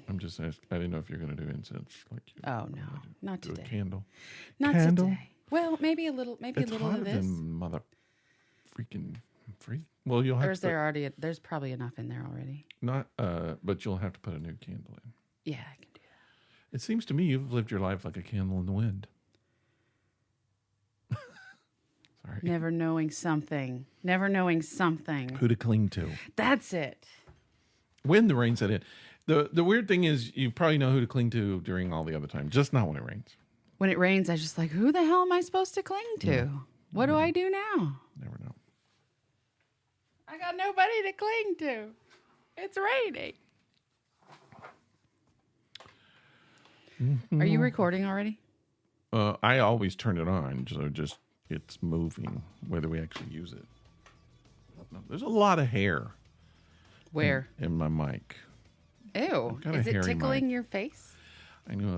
I'm just asking. I didn't know if you're going to do incense. Oh, no. Not do today. a candle. Not Candle? today. Well, maybe a little It's of hotter this. than mother freaking free. Well, you'll have Or is to there already, there's probably enough in there already. but you'll have to put a new candle in. Yeah, I can do that. It seems to me you've lived your life like a candle in the wind. Sorry. Never knowing something. Who to cling to. That's it. When the rain set in. The weird thing is you probably know who to cling to during all the other time, just not when it rains. When it rains, I just like, who the hell am I supposed to cling to? What do I do now? Never know. I got nobody to cling to. It's raining. Are you recording already? I always turn it on, so just it's moving, whether we actually use it. No, there's a lot of hair Where? in my mic. Ew. got a Is it hairy tickling mic. your face? I knew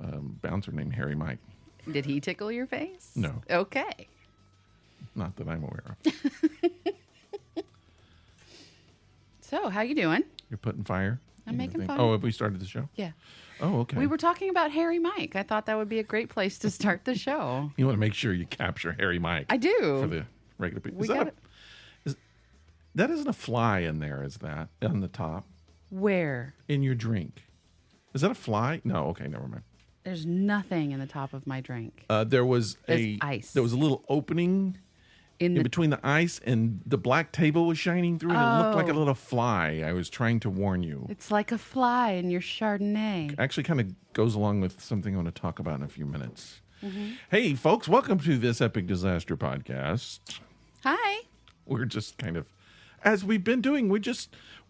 a bouncer named Harry Mike. Did he tickle your face? No. Okay. Not that I'm aware of. So, how you doing? You're putting fire? I'm in the making thing? fire. Oh, have we started the show? Yeah. Oh, okay. We were talking about Harry Mike. I thought that would be a great place to start the show. You want to make sure you capture Harry Mike. I do. For the regular people. We got it. That isn't a fly in there, is that? On the top? Where? In your drink. Is that a fly? No, okay, never mind. There's nothing in the top of my drink. There was There's ice. There was a little opening in between the ice, and the black table was shining through, and it looked like a little fly. I was trying to warn you. It's like a fly in your Chardonnay. Actually kind of goes along with something I want to talk about in a few minutes. Hey, folks, welcome to this Epic Disaster podcast. Hi. We're just kind of, as we've been doing, we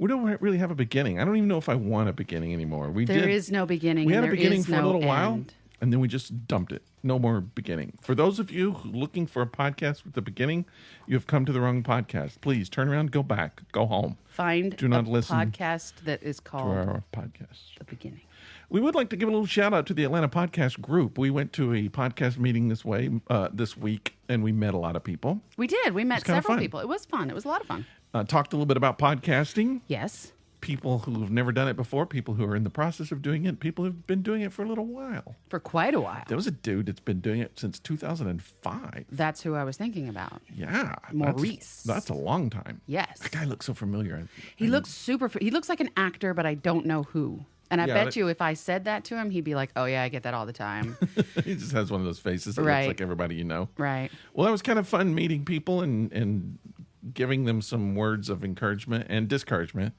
don't really have a beginning. I don't even know if I want a beginning anymore. There is no beginning. We had a there beginning is for a no little while, end. and then we just dumped it. No more beginning. For those of you looking for a podcast with a beginning, you have come to the wrong podcast. Please turn around, go back, go home. Find Do not a listen podcast that is to called our podcast. The Beginning. We would like to give a little shout out to the Atlanta Podcast Group. We went to a podcast meeting this week, and we met a lot of people. We did. We met kinda several fun. people. It was fun. It was a lot of fun. Talked a little bit about podcasting. Yes. People who have never done it before, people who are in the process of doing it, people who've been doing it for a little while. For quite a while. There was a dude that's been doing it since 2005. That's who I was thinking about. Yeah. Maurice. That's a long time. Yes. That guy looks so familiar. He looks he looks like an actor, but I don't know who. And I Yeah, bet you if I said that to him, he'd be like, oh, yeah, I get that all the time. He just has one of those faces that Right. looks like everybody you know. Right. Well, that was kind of fun meeting people and giving them some words of encouragement and discouragement.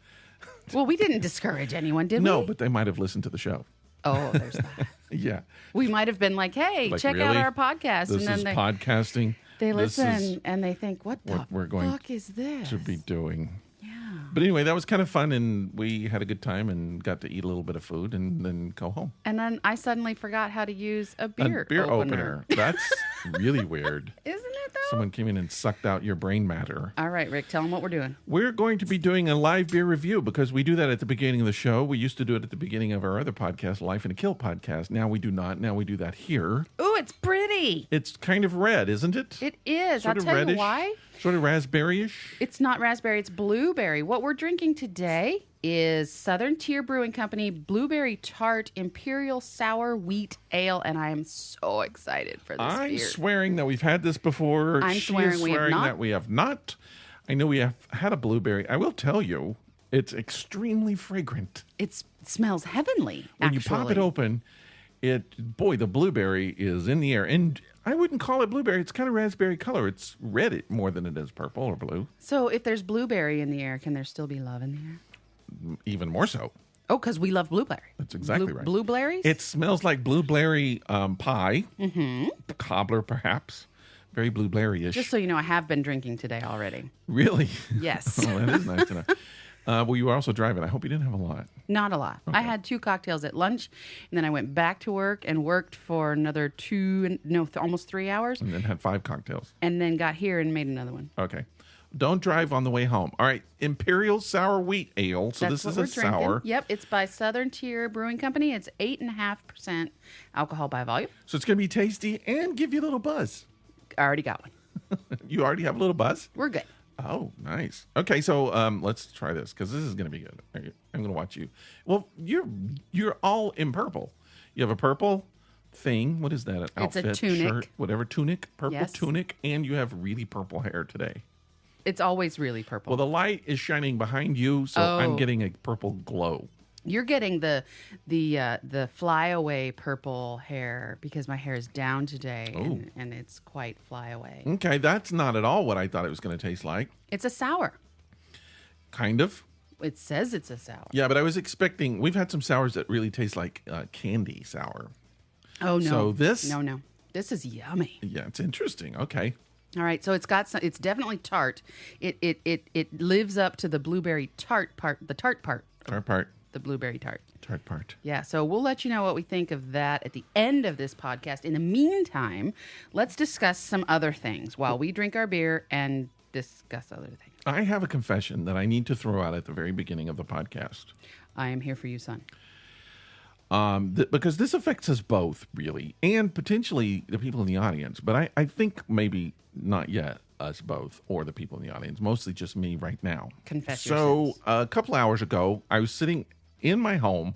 Well, we didn't discourage anyone, did we? No, but they might have listened to the show. Oh, there's that. Yeah. We might have been like, hey, Like, check out really? our podcast. This and is then podcasting. they This listen is and they think, what the what we're going fuck is this? to be doing. Yeah. But anyway, that was kind of fun, and we had a good time and got to eat a little bit of food and then go home. And then I suddenly forgot how to use a beer, opener. That's really weird. Isn't it, though? Someone came in and sucked out your brain matter. All right, Rick, tell them what we're doing. We're going to be doing a live beer review because we do that at the beginning of the show. We used to do it at the beginning of our other podcast, Life in a Kill podcast. Now we do not. Now we do that here. Ooh, it's pretty. It's kind of red, isn't it? It is. Sort I'll of tell reddish, you why. Sort of raspberry-ish. It's not raspberry, it's blueberry. What we're drinking today is Southern Tier Brewing Company Blueberry Tart Imperial Sour Wheat Ale, and I am so excited for this I'm beer. swearing that we've had this before. I'm She swearing is we have swearing not. that we have not. I know we have had a blueberry. I will tell you, it's extremely fragrant. It smells heavenly, When actually. you pop it open, the blueberry is in the air. And I wouldn't call it blueberry. It's kind of raspberry color. It's red more than it is purple or blue. So if there's blueberry in the air, can there still be love in the air? Even more so. Oh, because we love blueberry. That's exactly right. Blueberries? It smells like blueberry pie. Mm-hmm. Cobbler, perhaps. Very blueberry-ish. Just so you know, I have been drinking today already. Really? Yes. Oh, that is nice to know. Well, you were also driving. I hope you didn't have a lot. Not a lot. I had 2 cocktails at lunch, and then I went back to work and worked for another almost 3 hours, And then had 5 cocktails. and then got here and made another one. Okay. Don't drive on the way home. All right. Imperial Sour Wheat Ale. So That's this what is we're a drinking. sour. Yep, it's by Southern Tier Brewing Company. It's 8.5% alcohol by volume. So it's going to be tasty and give you a little buzz. I already got one. You already have a little buzz? We're good. Oh, nice. Okay, so let's try this because this is going to be good. I'm going to watch you. Well, you're all in purple. You have a purple thing. What is that? An It's a outfit, tunic. shirt, whatever tunic, purple Yes. tunic, and you have really purple hair today. It's always really purple. Well, the light is shining behind you, so I'm Oh. getting a purple glow. You're getting the flyaway purple hair because my hair is down today and it's quite flyaway. Okay, that's not at all what I thought it was going to taste like. It's a sour. Kind of. It says it's a sour. Yeah, but I was expecting. We've had some sours that really taste like candy sour. Oh no. So this- No. This is yummy. Yeah, it's interesting. Okay. All right, so it's got some, it's definitely tart. It lives up to the blueberry tart part, the tart part, Tart part. the blueberry tart. Tart part. Yeah, so we'll let you know what we think of that at the end of this podcast. In the meantime, let's discuss some other things while we drink our beer and discuss other things. I have a confession that I need to throw out at the very beginning of the podcast. I am here for you, son. Because this affects us both, really, and potentially the people in the audience. But I think maybe not yet us both or the people in the audience, mostly just me right now. Confess your So sins. a couple hours ago, I was sitting in my home,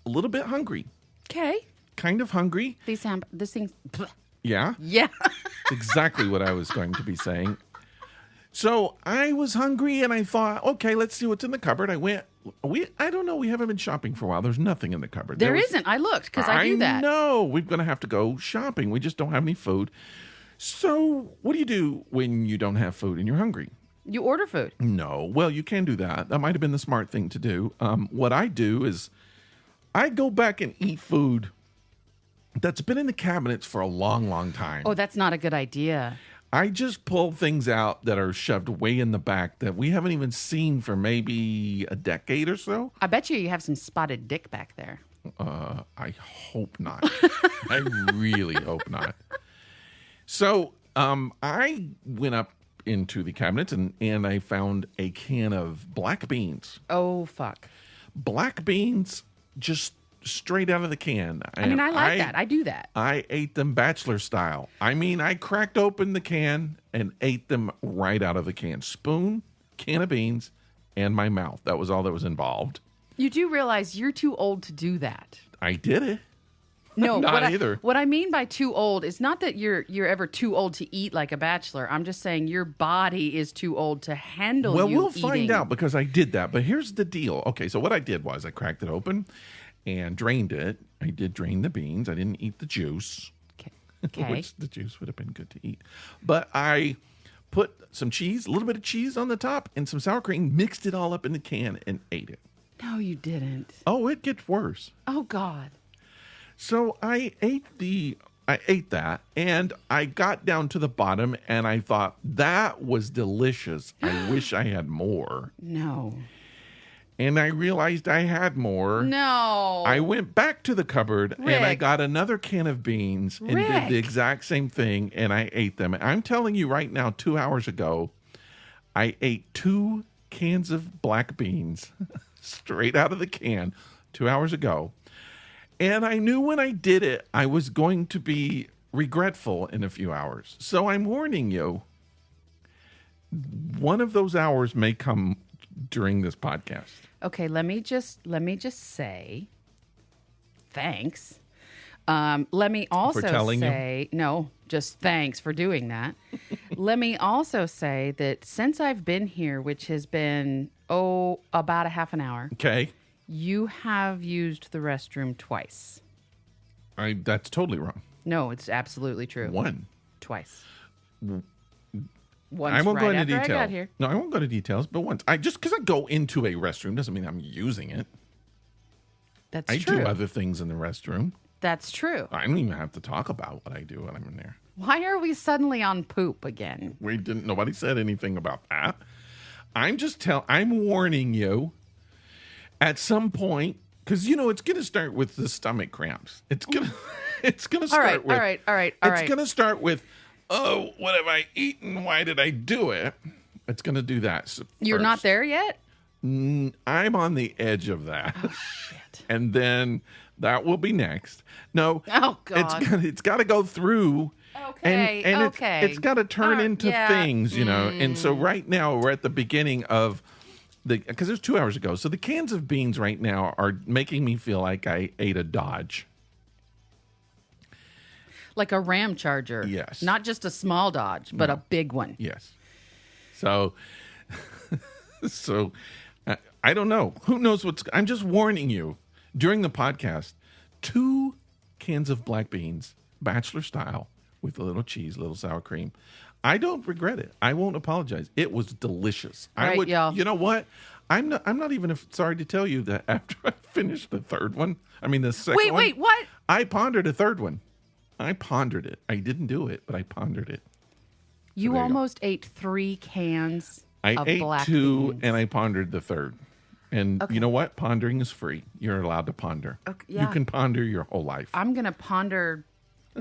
a little bit hungry, Okay. kind of hungry. This thing. Yeah, Yeah. exactly what I was going to be saying. So I was hungry and I thought, okay, let's see what's in the cupboard. I don't know. We haven't been shopping for a while. There's nothing in the cupboard. There was- isn't. I looked because I do that. know. We're going to have to go shopping. We just don't have any food. So what do you do when you don't have food and you're hungry? You order food. No. Well, you can do that. That might have been the smart thing to do. What I do is I go back and eat food that's been in the cabinets for a long, long time. Oh, that's not a good idea. I just pull things out that are shoved way in the back that we haven't even seen for maybe a decade or so. I bet you have some spotted dick back there. I hope not. I really hope not. So I went up into the cabinets and I found a can of black beans. Oh, fuck. Black beans just straight out of the can. I mean, I like that. I do that. I ate them bachelor style. I mean, I cracked open the can and ate them right out of the can. Spoon, can of beans, and my mouth. That was all that was involved. You do realize you're too old to do that. I did it. No, Not either. What I mean by too old is not that you're ever too old to eat like a bachelor. I'm just saying your body is too old to handle Well, you we'll find eating. out because I did that. But here's the deal. Okay, so what I did was I cracked it open and drained it. I did drain the beans. I didn't eat the juice, Okay. which the juice would have been good to eat. But I put some cheese, a little bit of cheese on the top, and some sour cream, mixed it all up in the can, and ate it. No, you didn't. Oh, it gets worse. Oh, God. So I ate that, and I got down to the bottom, and I thought, that was delicious. I wish I had more. No. And I realized I had more. No. I went back to the cupboard and I Rick. got another can of beans and did Rick. the exact same thing, and I ate them. I'm telling you right now, 2 hours ago, I ate 2 cans of black beans straight out of the can 2 hours ago. And I knew when I did it, I was going to be regretful in a few hours. So I'm warning you, one of those hours may come during this podcast. Okay, let me just say thanks. Let me also telling you? say no, just thanks for doing that. Let me also say that since I've been here, which has been about a half an hour, Okay? you have used the restroom twice. That's totally wrong. No, it's absolutely true. One. Twice. I won't go into after detail. I got here. No, I won't go into details, but once. Just because I go into a restroom doesn't mean I'm using it. That's I true. do other things in the restroom. That's true. I don't even have to talk about what I do when I'm in there. Why are we suddenly on poop again? Nobody said anything about that. I'm warning you at some point, because it's going to start with the stomach cramps. It's going to start with. All right. It's going to start with, oh, what have I eaten? Why did I do it? It's going to do that. You're not first. there yet? I'm on the edge of that. Oh, shit. And then that will be next. No. Oh, God. It's got to go through Okay, and okay. it's got to turn into yeah. things, And so right now we're at the beginning of because it was 2 hours ago. So the cans of beans right now are making me feel like I ate a Dodge. Like a Ram Charger. Yes. Not just a small Dodge, but a big one. Yes. So, I don't know. Who knows I'm just warning you during the podcast, 2 cans of black beans, bachelor style, with a little cheese, a little sour cream. I don't regret it. I won't apologize. It was delicious. Right, y'all. You know what? I'm not even sorry to tell you that after I finished the third one, the second one. Wait, what? I pondered a third one. I pondered it. I didn't do it, but I pondered it. You there you go. almost ate 3 cans I of ate black 2 beans. and I pondered the third. And you know what? Pondering is free. You're allowed to ponder. Okay, yeah. You can ponder your whole life. I'm going to ponder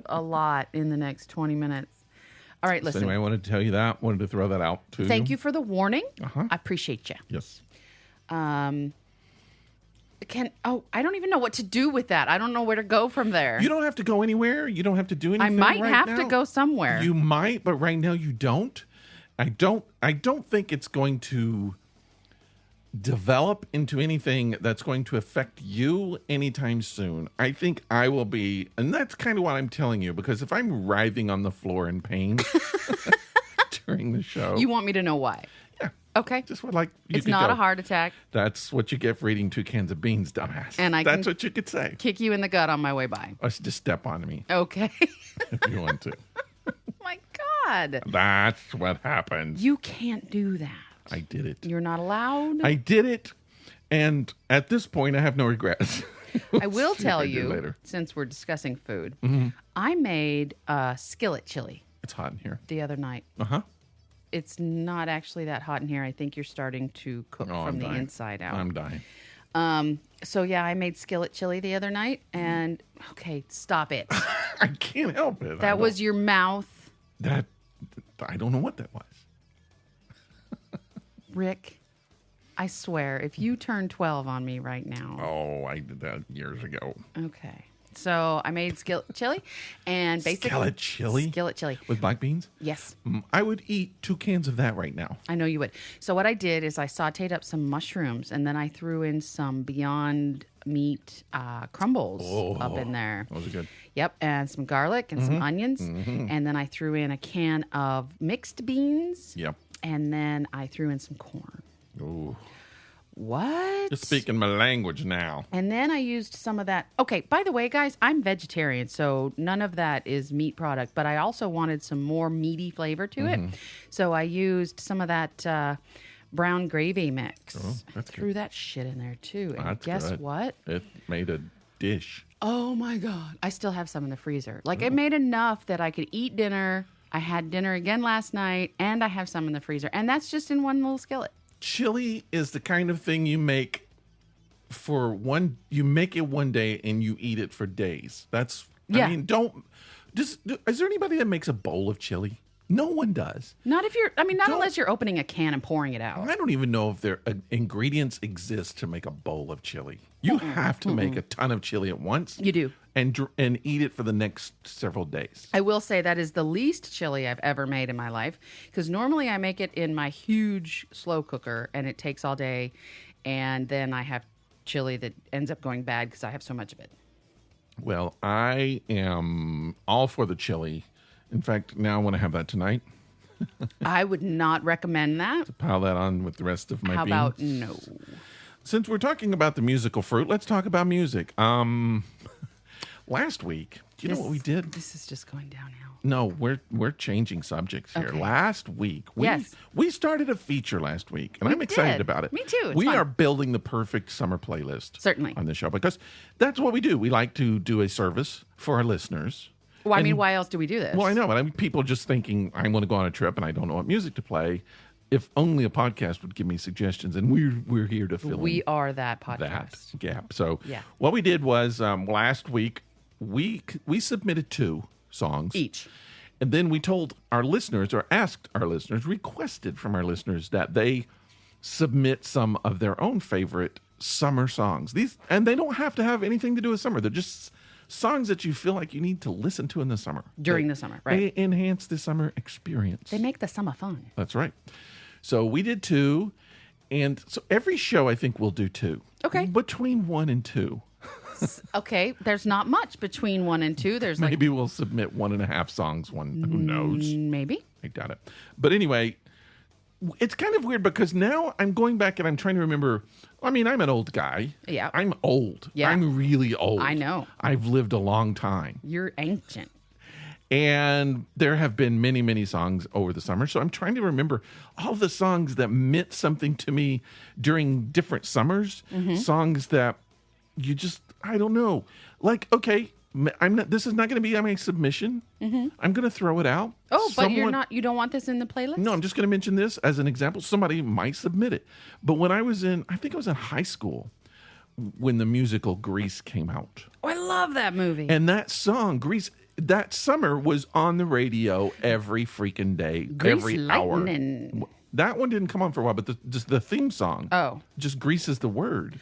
a lot in the next 20 minutes. All right, So listen. anyway, I wanted to tell you that. Wanted to throw that out to you. Thank you for the warning. Uh-huh. I appreciate you. Yes. I don't even know what to do with that. I don't know where to go from there. You don't have to go anywhere. You don't have to do I anything. might right have now. to go somewhere. You might, but right now you don't. I don't think it's going to develop into anything that's going to affect you anytime soon. I think I will be, and that's kind of what I'm telling you, because if I'm writhing on the floor in pain during the show, You want me to know why? yeah, Okay. just would like you It's could not go, a heart attack. That's what you get for eating 2 cans of beans, dumbass. And that's what you could say. Kick you in the gut on my way by. Or just step on me Okay. if you want to. My God. That's what happens. You can't do that. I did it. You're not allowed. I did it, and at this point, I have no regrets. I will See if tell I do you, later. since we're discussing food, Mm-hmm. I made a skillet chili It's hot in here. the other night. Uh-huh. It's not actually that hot in here. I think you're starting to cook Oh, from I'm the dying. inside out. I'm dying. So yeah, I made skillet chili the other night, and okay, stop it. I can't help it. That was your mouth, I don't know what that was. Rick. I swear, if you turn 12 on me right now. Oh, I did that years ago. Okay. So I made skillet chili, and basically Skillet chili? Skillet chili. With black beans? Yes. I would eat 2 cans of that right now. I know you would. So what I did is I sauteed up some mushrooms, and then I threw in some Beyond Meat crumbles up in there. Those are good. Yep, and some garlic and some onions, and then I threw in a can of mixed beans. Yep. And then I threw in some corn. Ooh. What? You're speaking my language now. And then I used some of that. Okay, by the way, guys, I'm vegetarian, so none of that is meat product, but I also wanted some more meaty flavor to it. So I used some of that brown gravy mix. Oh, that's I threw that shit in there too. And That's guess good. what? It made a dish. Oh my God. I still have some in the freezer. Like I made enough that I could eat dinner. I had dinner again last night, and I have some in the freezer. And that's just in one little skillet. Chili is the kind of thing you make you make it one day and you eat it for days. That's, Yeah. I mean, is there anybody that makes a bowl of chili? No one does. Not if you're, not Don't- unless you're opening a can and pouring it out. I don't even know if there ingredients exist to make a bowl of chili. You have to make a ton of chili at once. You do. And eat it for the next several days. I will say that is the least chili I've ever made in my life, because normally I make it in my huge slow cooker and it takes all day, and then I have chili that ends up going bad because I have so much of it. Well, I am all for the chili. In fact, now I want to have that tonight. I would not recommend that. Pile that on with the rest of my How beans. about no? Since we're talking about the musical fruit, let's talk about music. Last week, do you know what we did? This is just going downhill. No, we're changing subjects here. Okay. Last week, we started a feature last week, and I'm excited did. about it. Me too. It's We fun. are building the perfect summer playlist. Certainly. On this show, because that's what we do. We like to do a service for our listeners. Well, I And- mean, why else do we do this? Well, I know, but I mean, people just thinking I want to go on a trip and I don't know what music to play. If only a podcast would give me suggestions, and we're here to fill We in are that podcast. that gap. So Yeah. what we did was last week we submitted 2 songs Each. and then we told our listeners, or asked our listeners, requested from our listeners that they submit some of their own favorite summer songs. And they don't have to have anything to do with summer. They're just songs that you feel like you need to listen to in the summer. During the summer, right. They enhance the summer experience. They make the summer fun. That's right. So we did 2. And so every show, I think, we'll do 2. Okay. Between 1 and 2. Okay, there's not much between 1 and 2. There's like Maybe we'll submit 1.5 songs. Who knows? maybe. I doubt it. But anyway, it's kind of weird because now I'm going back and I'm trying to remember. I mean, I'm an old guy. Yeah. I'm old. Yeah. I'm really old. I know. I've lived a long time. You're ancient. And there have been many, many songs over the summer. So I'm trying to remember all the songs that meant something to me during different summers. Mm-hmm. Songs that you just, I don't know. Like, okay, this is not going to be my submission. Mm-hmm. I'm going to throw it out. Oh, but you don't want this in the playlist? No, I'm just going to mention this as an example. Somebody might submit it. But when I think I was in high school when the musical Grease came out. Oh, I love that movie. And that song, Grease, that summer was on the radio every freaking day, Grease every Lightning. hour. That one didn't come on for a while, but just the theme song. Oh. Just Grease is the word.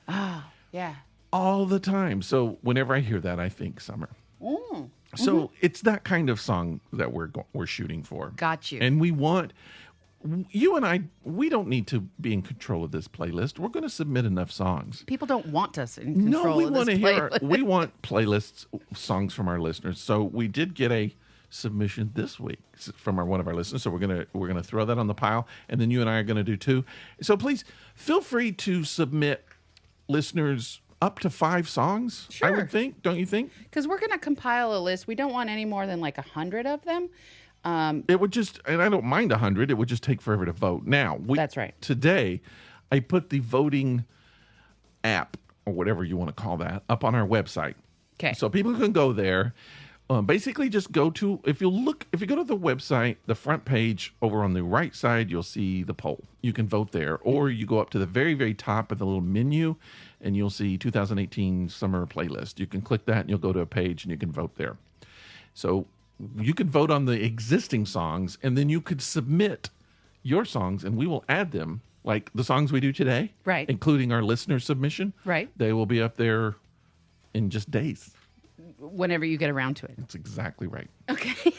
Oh, yeah. All the time. So whenever I hear that, I think summer. So it's that kind of song that we're shooting for. Got you. And we want you and I. We don't need to be in control of this playlist. We're going to submit enough songs. People don't want us in control No, we of want this to hear. playlist. We want playlists, songs from our listeners. So we did get a submission this week from one of our listeners. So we're gonna throw that on the pile, and then you and I are gonna do 2. So please feel free to submit listeners up to 5 songs. Sure. I would think, don't you think? Because we're going to compile a list. We don't want any more than like 100 of them. It would just, and I don't mind 100. It would just take forever to vote. Now, That's right. Today, I put the voting app or whatever you want to call that up on our website. Okay. So people can go there. Basically, just go to if you go to the website, the front page over on the right side, you'll see the poll. You can vote there, or you go up to the very, very top of the little menu, and you'll see 2018 summer playlist. You can click that, and you'll go to a page, and you can vote there. So you can vote on the existing songs, and then you could submit your songs, and we will add them, like the songs we do today, Right. including our listener submission. Right. They will be up there in just days. Whenever you get around to it. That's exactly right. Okay.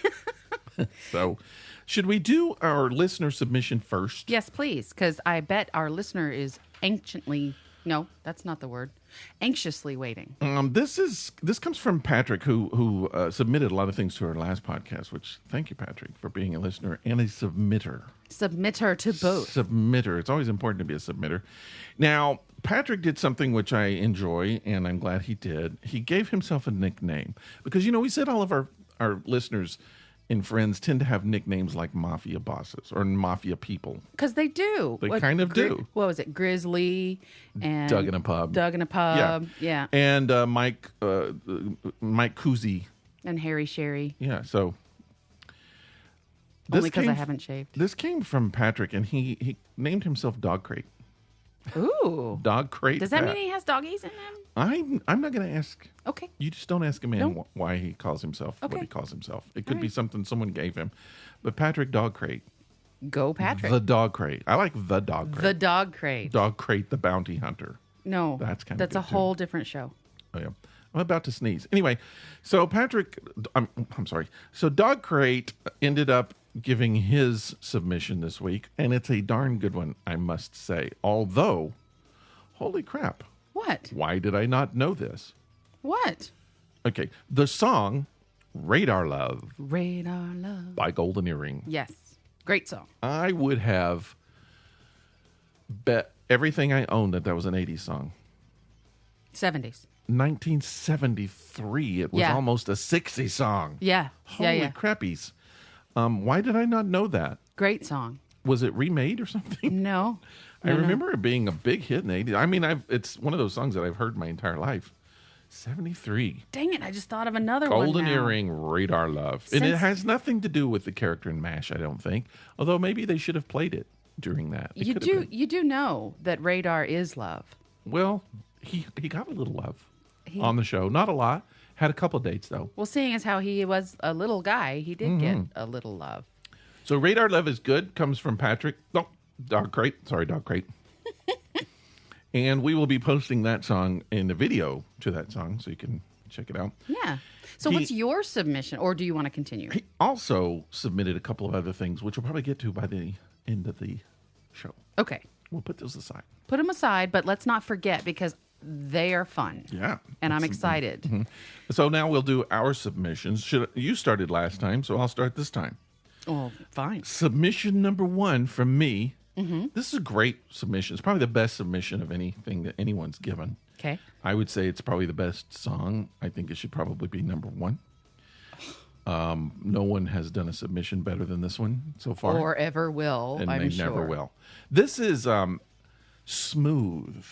So, should we do our listener submission first? Yes, please. Because I bet our listener is no, that's not the word. Anxiously waiting. This comes from Patrick, who submitted a lot of things to our last podcast. Which thank you, Patrick, for being a listener and a submitter. Submitter to both. Submitter. It's always important to be a submitter. Now, Patrick did something which I enjoy, and I'm glad he did. He gave himself a nickname because we said all of our listeners and friends tend to have nicknames like mafia bosses or mafia people. Because they do. They kind of do. What was it? Grizzly and Doug in a Pub. Yeah. And Mike Kuzi. And Harry Sherry. Yeah. So Only because I haven't shaved. This came from Patrick, and he named himself Dog Crate. Ooh. Dog Crate. Does that mean he has doggies in him? I'm not going to ask. Okay. You just don't ask a man Nope. why he calls himself what Okay. he calls himself. It could All be right. something someone gave him. But Patrick Dog Crate. Go Patrick. The Dog Crate. I like the Dog Crate. The dog crate. Dog Crate, the Bounty Hunter. No. That's kind of That's a good, too. whole different show. Oh, yeah. I'm about to sneeze. Anyway, so Patrick, I'm sorry. So Dog Crate ended up giving his submission this week, and it's a darn good one, I must say. Although, holy crap, What? why did I not know this? What? Okay, the song Radar Love Radar Love. by Golden Earring. Yes. Great song. I would have bet everything I owned that was an 80s song. 70s. 1973, it was Yeah. almost a 60s song. Yeah. Holy yeah. crappies. Why did I not know that? Great song. Was it remade or something? No. I remember it being a big hit in the 80s. I mean, it's one of those songs that I've heard my entire life. 73. Dang it. I just thought of another one. Golden now. Earring, Radar Love. And it Since- has nothing to do with the character in MASH, I don't think. Although maybe they should have played it during that. It could have been. You do know that Radar is love. Well, he got a little love on the show. Not a lot. Had a couple dates, though. Well, seeing as how he was a little guy, he did get Mm-hmm. a little love. So Radar Love is good. Comes from Patrick. No, Dog Crate. Sorry, Dog Crate. And we will be posting that song in the video to that song, so you can check it out. Yeah. So what's your submission, or do you want to continue? He also submitted a couple of other things, which we'll probably get to by the end of the show. Okay. We'll put those aside. Put them aside, but let's not forget because they are fun. Yeah. And I'm excited. Mm-hmm. So now we'll do our submissions. You started last time, so I'll start this time. Oh, fine. Submission number 1 from me. Mm-hmm. This is a great submission. It's probably the best submission of anything that anyone's given. Okay. I would say it's probably the best song. I think it should probably be number 1. No one has done a submission better than this one so far. Or ever will, and I'm they sure. never will. This is Smooth.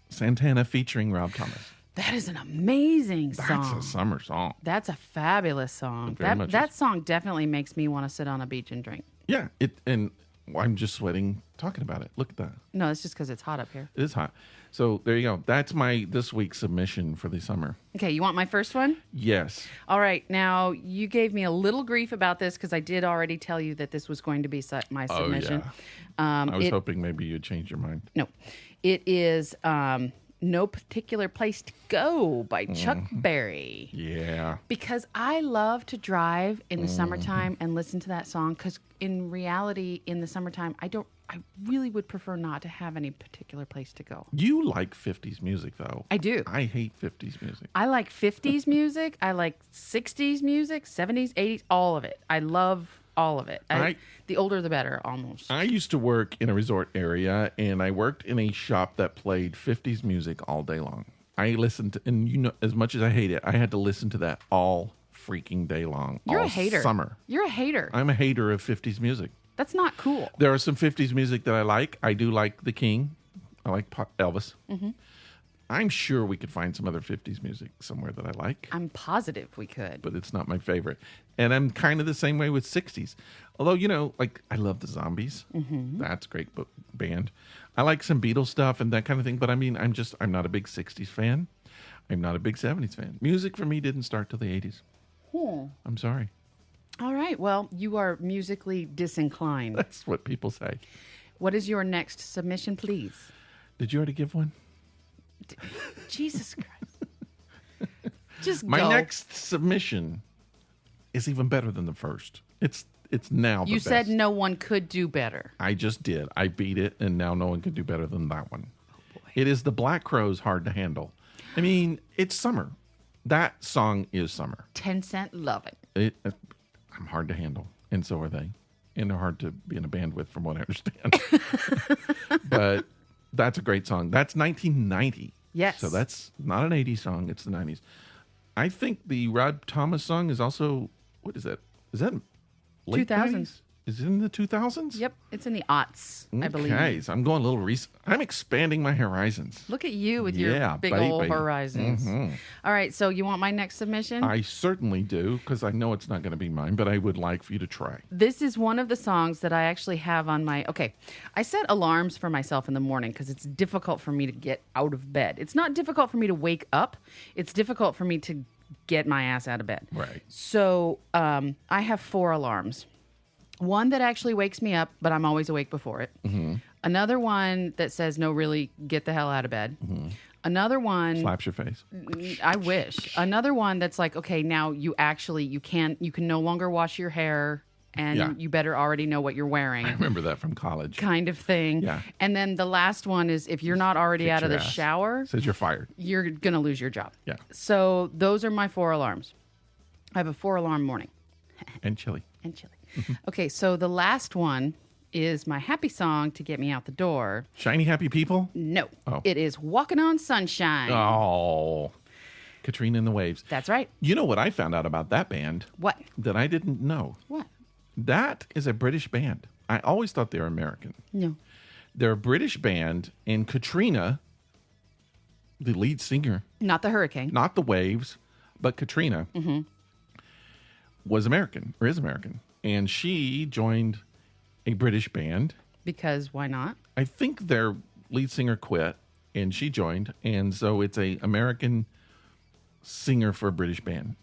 Santana featuring Rob Thomas. That is an amazing song. That's a summer song. That's a fabulous song. Very much That is. song definitely makes me want to sit on a beach and drink. Yeah, and I'm just sweating talking about it. Look at that. No, it's just because it's hot up here. It is hot. So there you go. That's my this week's submission for the summer. Okay, you want my first one? Yes. All right. Now, you gave me a little grief about this because I did already tell you that this was going to be my submission. I was hoping maybe you'd change your mind. No, it is No Particular Place to Go by Chuck Mm-hmm. Berry. Yeah. Because I love to drive in the summertime and listen to that song because in reality, in the summertime, I really would prefer not to have any particular place to go. You like 50s music, though. I do. I hate 50s music. I like 50s music. I like 60s music, 70s, 80s, all of it. I love all of it. The older, the better, almost. I used to work in a resort area, and I worked in a shop that played 50s music all day long. I listened to, and you know, as much as I hate it, I had to listen to that all freaking day long. You're all a hater. Summer. You're a hater. I'm a hater of 50s music. That's not cool. There are some 50s music that I like. I do like The King. I like Elvis. Mm-hmm. I'm sure we could find some other 50s music somewhere that I like, I'm positive we could. but it's not my favorite. And I'm kind of the same way with 60s. Although, you know, like I love the Zombies. Mm-hmm. That's a great band. I like some Beatles stuff and that kind of thing. But I mean, I'm not a big 60s fan. I'm not a big 70s fan. Music for me didn't start till the 80s. I'm sorry. All right. Well, you are musically disinclined. That's what people say. What is your next submission, please? Did you already give one? Jesus Christ. Just My go. next submission is even better than the first. It's now the You best. said no one could do better. I just did. I beat it, and now no one can do better than that one. Oh, boy. It is the Black Crowes, Hard to Handle. I mean, it's summer. That song is summer. 10-cent love it. I'm hard to handle, and so are they. And they're hard to be in a band with, from what I understand. But that's a great song. That's 1990. Yes. So that's not an 80s song. It's the 90s. I think the Rod Thomas song is also, what is that? Is that late 2000s. 90s? Is it in the 2000s? Yep. It's in the aughts, I believe. Okay, so I'm going a little I'm expanding my horizons. Look at you with Yeah, your big baby. old horizons. All right. So you want my next submission? I certainly do, because I know it's not going to be mine, but I would like for you to try. This is one of the songs that I actually have on my. Okay, I set alarms for myself in the morning because it's difficult for me to get out of bed. It's not difficult for me to wake up. It's difficult for me to get my ass out of bed. Right. So I have 4 alarms. One that actually wakes me up, but I'm always awake before it. Mm-hmm. Another one that says, no, really, get the hell out of bed. Mm-hmm. Another one. Slaps your face. I wish. Another one that's like, okay, now you can no longer wash your hair and Yeah. you better already know what you're wearing. I remember that from college. Kind of thing. Yeah. And then the last one is if you're not already Fix out of your the ass. shower, Says you're fired. you're going to lose your job. Yeah. So those are my 4 alarms. I have a 4 alarm morning And chili. and chili. Okay, so the last one is my happy song to get me out the door. Shiny Happy People? No, Oh. it is Walking on Sunshine. Oh. Katrina and the Waves. That's right. You know what I found out about that band What? that I didn't know? What? That is a British band. I always thought they were American. No. They're a British band, and Katrina, the lead singer, Not the hurricane. not the Waves, but Katrina, was American, or is American. And she joined a British band. Because why not? I think their lead singer quit, and she joined. And so it's a American singer for a British band.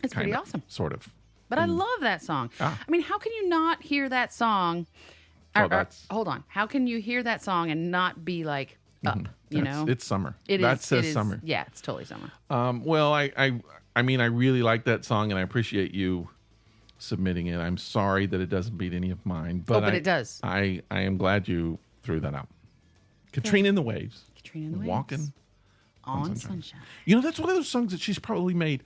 It's pretty Kinda, awesome. Sort of. But I love that song. Ah. I mean, how can you not hear that song? Oh, that's- Hold on. How can you hear that song and not be like, up. You know, It's summer. It that is- says it is- summer. Yeah, it's totally summer. Well, I mean, I really like that song, and I appreciate you submitting it. I'm sorry that it doesn't beat any of mine, but, but it does. I am glad you threw that out. Katrina in the Waves. Katrina and the Waves. Walking On Sunshine. sunshine. You know, that's one of those songs that she's probably made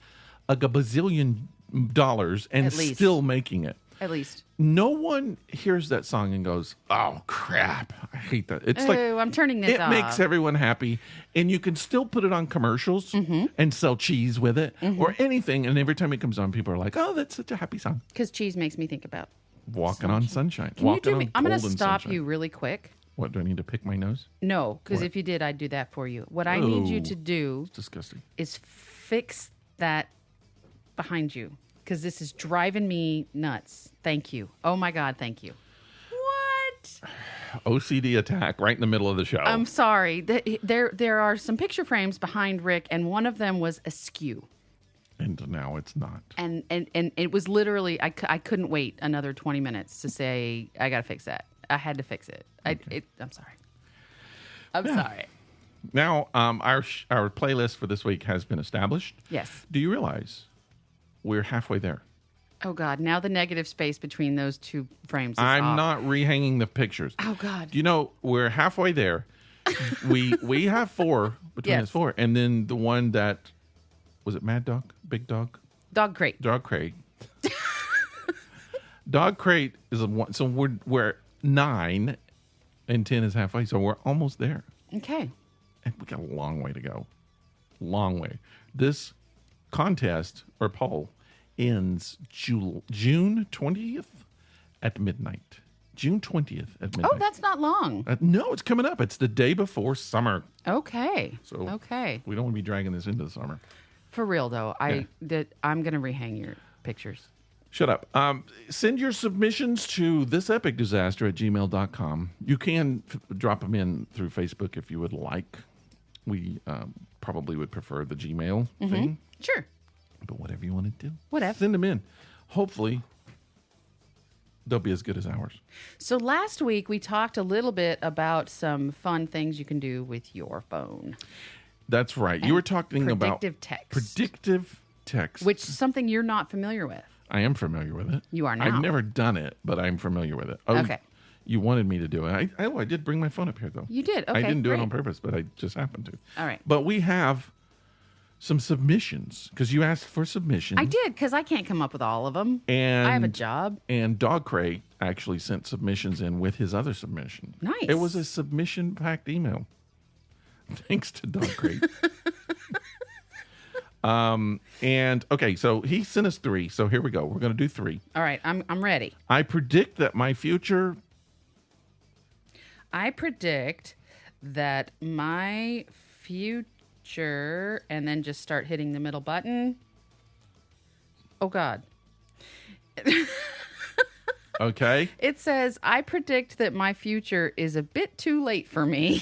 a gazillion dollars and At least. still making it. At least. No one hears that song and goes, "Oh crap, I hate that." It's like Oh, I'm turning this it off. makes everyone happy, and you can still put it on commercials Mm-hmm. and sell cheese with it or anything. And every time it comes on, people are like, "Oh, that's such a happy song." Because cheese makes me think about. Walking on sunshine. Can you Walking do me? on I'm going to golden stop sunshine. you really quick. What, do I need to pick my nose? No, because What? if you did, I'd do that for you. What I need you Oh. to do It's disgusting. is fix that behind you, because this is driving me nuts. Thank you. Oh my God, thank you. What? OCD attack right in the middle of the show. I'm sorry. There are some picture frames behind Rick, and one of them was askew. And now it's not. And it was literally, I couldn't wait another 20 minutes to say, I got to fix that. I had to fix it. I'm sorry. I'm sorry. Now, our playlist for this week has been established. Yes. Do you realize we're halfway there? Oh, God. Now the negative space between those two frames is I'm off. not rehanging the pictures. Oh, God. You know, we're halfway there. we have four between Yes. us four, and then the one that was it Mad Dog, Big Dog, Dog crate. Dog Crate. Dog Crate is a one. So we're 9, and 10 is halfway. So we're almost there, Okay. and we got a long way to go. Long way. This contest or poll ends June 20th at midnight. June 20th at midnight. Oh, that's not long. No, it's coming up. It's the day before summer. Okay. So Okay. we don't want to be dragging this into the summer. For real, though, I'm going to rehang your pictures. Shut up. Send your submissions to thisepicdisaster@gmail.com. You can drop them in through Facebook if you would like. We probably would prefer the Gmail thing, Sure. but whatever you want to do. Whatever. Send them in. Hopefully, they'll be as good as ours. So last week we talked a little bit about some fun things you can do with your phone, That's right. You were talking about predictive text. predictive text. which is something you're not familiar with. I am familiar with it. You are now. I've never done it, but I'm familiar with it. Oh, Okay. You wanted me to do it. I did bring my phone up here, though. You did? I Okay, didn't do it great. on purpose, but I just happened to. All right. But we have some submissions because you asked for submissions. I did, because I can't come up with all of them. And I have a job. And Dog Crate actually sent submissions in with his other submission. Nice. It was a submission-packed email. Thanks to Dog Crate. And okay, so he sent us 3. So here we go. We're going to do 3. All right, I'm ready. I predict that my future. I predict that my future, and then just start hitting the middle button. Oh, God. Okay. It says, I predict that my future is a bit too late for me.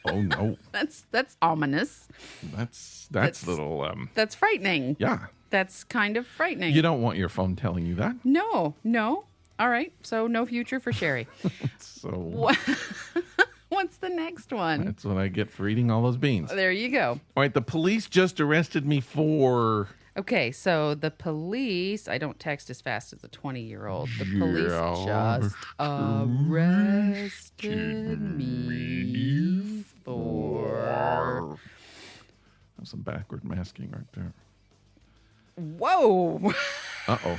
Oh no, That's ominous. that's little. That's frightening. Yeah, That's kind of frightening. you don't want your phone telling you that. No. All right. So no future for Sherry. So What's the next one? that's what I get for eating all those beans. There you go. All right, the police just arrested me for. Okay, so the police, I don't text as fast as a 20-year-old. The police just arrested me for. That's some backward masking right there. Whoa. Uh-oh.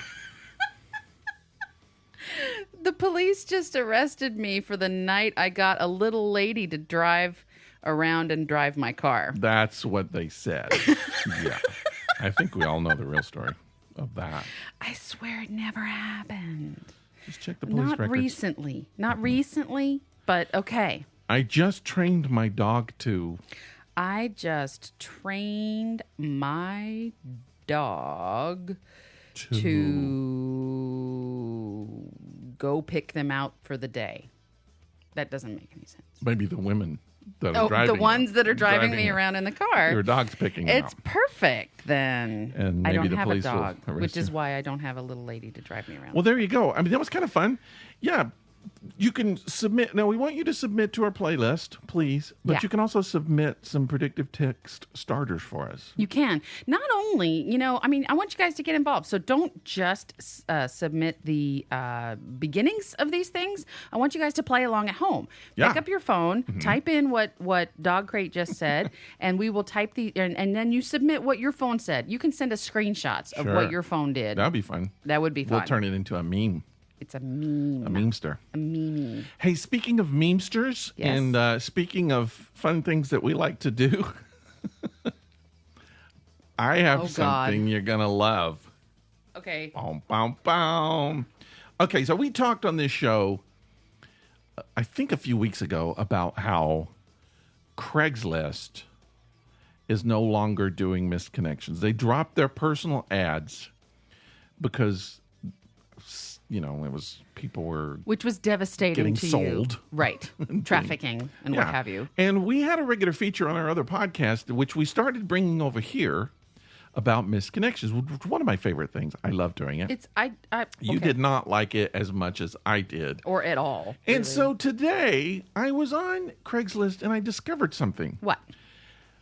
The police just arrested me for the night I got a little lady to drive around and drive my car. That's what they said. Yeah. I think we all know the real story of that. I swear it never happened. Just check the police Not records. recently. Not recently, but okay. I just trained my dog to. I just trained my dog to go pick them out for the day. That doesn't make any sense. Maybe the women that are Oh, driving. the ones that are driving me them. around in the car. Your dog's picking them It's out. perfect then. And I maybe don't the have a police will dog, arrest which is you. why I don't have a little lady to drive me around. Well, there you go. I mean, that was kind of fun. Yeah, You can submit. Now, we want you to submit to our playlist, please. But Yeah. you can also submit some predictive text starters for us. You can. Not only, I want you guys to get involved. So don't just submit the beginnings of these things. I want you guys to play along at home. Yeah. Pick up your phone, type in what Dog Crate just said, and we will type and then you submit what your phone said. You can send us screenshots of Sure. what your phone did. That'd be fun. That would be fun. We'll turn it into a meme. It's a meme. A memester. A meme. Hey, speaking of memesters, Yes. and speaking of fun things that we like to do, I have Oh, God. something you're going to love. Okay. Boom, boom, boom. Okay, so we talked on this show, I think a few weeks ago, about how Craigslist is no longer doing missed connections. They dropped their personal ads because, it was people were Which was devastating getting to sold. you. Right. Trafficking and what have you. And we had a regular feature on our other podcast, which we started bringing over here about missed connections, which was one of my favorite things. I love doing it. It's You okay. did not like it as much as I did. Or at all. And really. so today I was on Craigslist and I discovered something. What?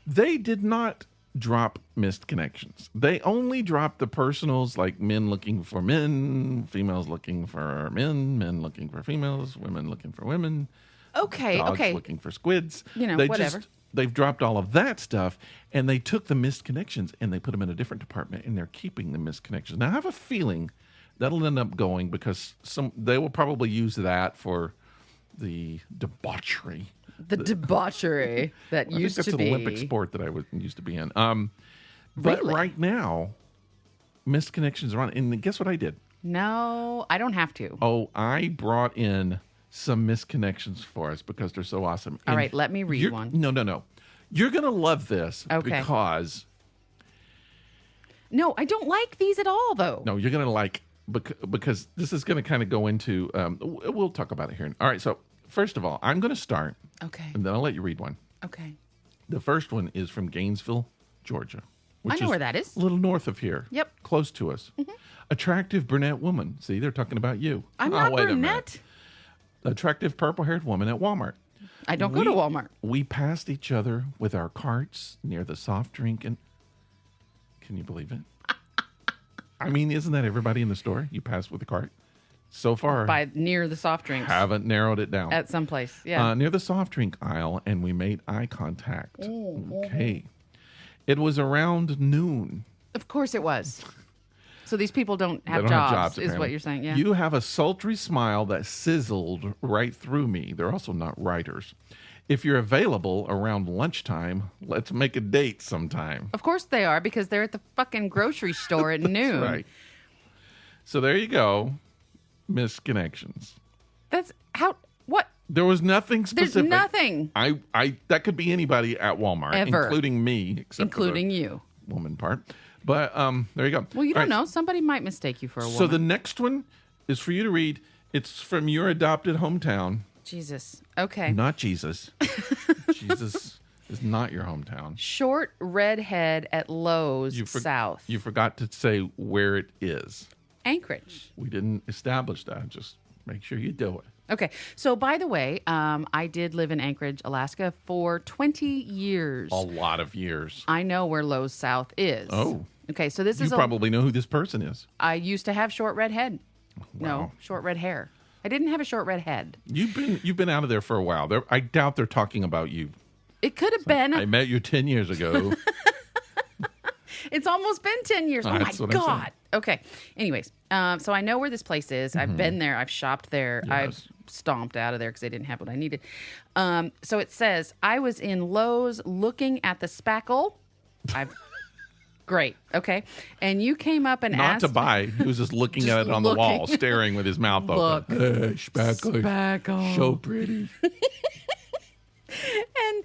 They did not drop missed connections. They only dropped the personals, like men looking for men, females looking for men looking for females, women looking for women, Okay, dogs okay. looking for squids. Whatever. They've dropped all of that stuff, and they took the missed connections and they put them in a different department, and they're keeping the missed connections. Now, I have a feeling that'll end up going because they will probably use that for the debauchery. The debauchery that I think used that's to an be. Olympic sport that I used to be in. But Really? right now, missed connections are on. And guess what I did? No, I don't have to. Oh, I brought in some missed connections for us because they're so awesome. All And right, let me read you're- one. No. You're going to love this Okay. because... No, I don't like these at all, though. No, you're going to like... Because this is going to kind of go into... we'll talk about it here. All right, so first of all, I'm going to start, Okay. and then I'll let you read one. Okay. The first one is from Gainesville, Georgia. Which know where that is. A little north of here. Yep. Close to us. Attractive brunette woman. See, they're talking about you. I'm Oh, not wait a minute. brunette. Attractive purple-haired woman at Walmart. I don't go to Walmart. We passed each other with our carts near the soft drink and... Can you believe it? I mean, isn't that everybody in the store? You pass with a cart? So far, By near the soft drinks haven't narrowed it down. at some place. Yeah. Near the soft drink aisle, and we made eye contact. Okay. It was around noon. Of course it was. So these people don't They have don't jobs, have jobs, is apparently. what you're saying. Yeah. You have a sultry smile that sizzled right through me. They're also not writers. If you're available around lunchtime, let's make a date sometime. Of course they are, because they're at the fucking grocery store at noon. Right. So there you go. Missed connections. That's how. What? There was nothing There's specific. nothing. I that could be anybody at Walmart, Ever. including me, except Including for you. the woman part. But there you go. Well, you All don't right. know. Somebody might mistake you for a woman. So the next one is for you to read. It's from your adopted hometown. Jesus. Okay. Not Jesus. Jesus is not your hometown. Short redhead at Lowe's South. You forgot to say where it is. Anchorage. We didn't establish that. Just make sure you do it. Okay. So, by the way, I did live in Anchorage, Alaska for 20 years. A lot of years. I know where Lowe's South is. Oh. Okay. So, this You is probably know who this person is. I used to have short red head. No, Wow. short red hair. I didn't have a short red head. You've been out of there for a while. I doubt they're talking about you. It could have been. I met you 10 years ago. It's almost been 10 years. Oh, my That's what I'm saying. God. Okay. Anyways, so I know where this place is. I've been there. I've shopped there. I've stomped out of there because they didn't have what I needed. So it says, I was in Lowe's looking at the spackle. Great. Okay. And you came up and Not asked. to buy. He was just looking Just at it on the looking. wall, staring with his mouth Look. open. Spackle. Spackle. So pretty. And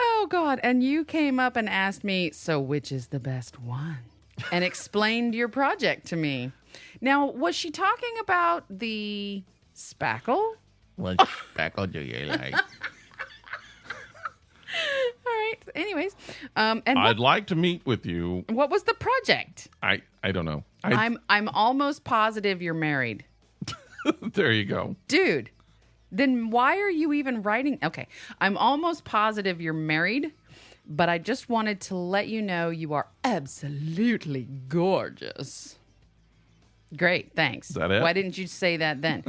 oh God. And you came up and asked me, so which is the best one? And explained your project to me. Now, was she talking about the spackle? What spackle do you like? All right. Anyways, and I'd like to meet with you. what was the project? I don't know. I'm almost positive you're married, There you go. dude. Then why are you even writing? Okay, I'm almost positive you're married, but I just wanted to let you know you are absolutely gorgeous. Great, thanks. Is that it? Why didn't you say that then?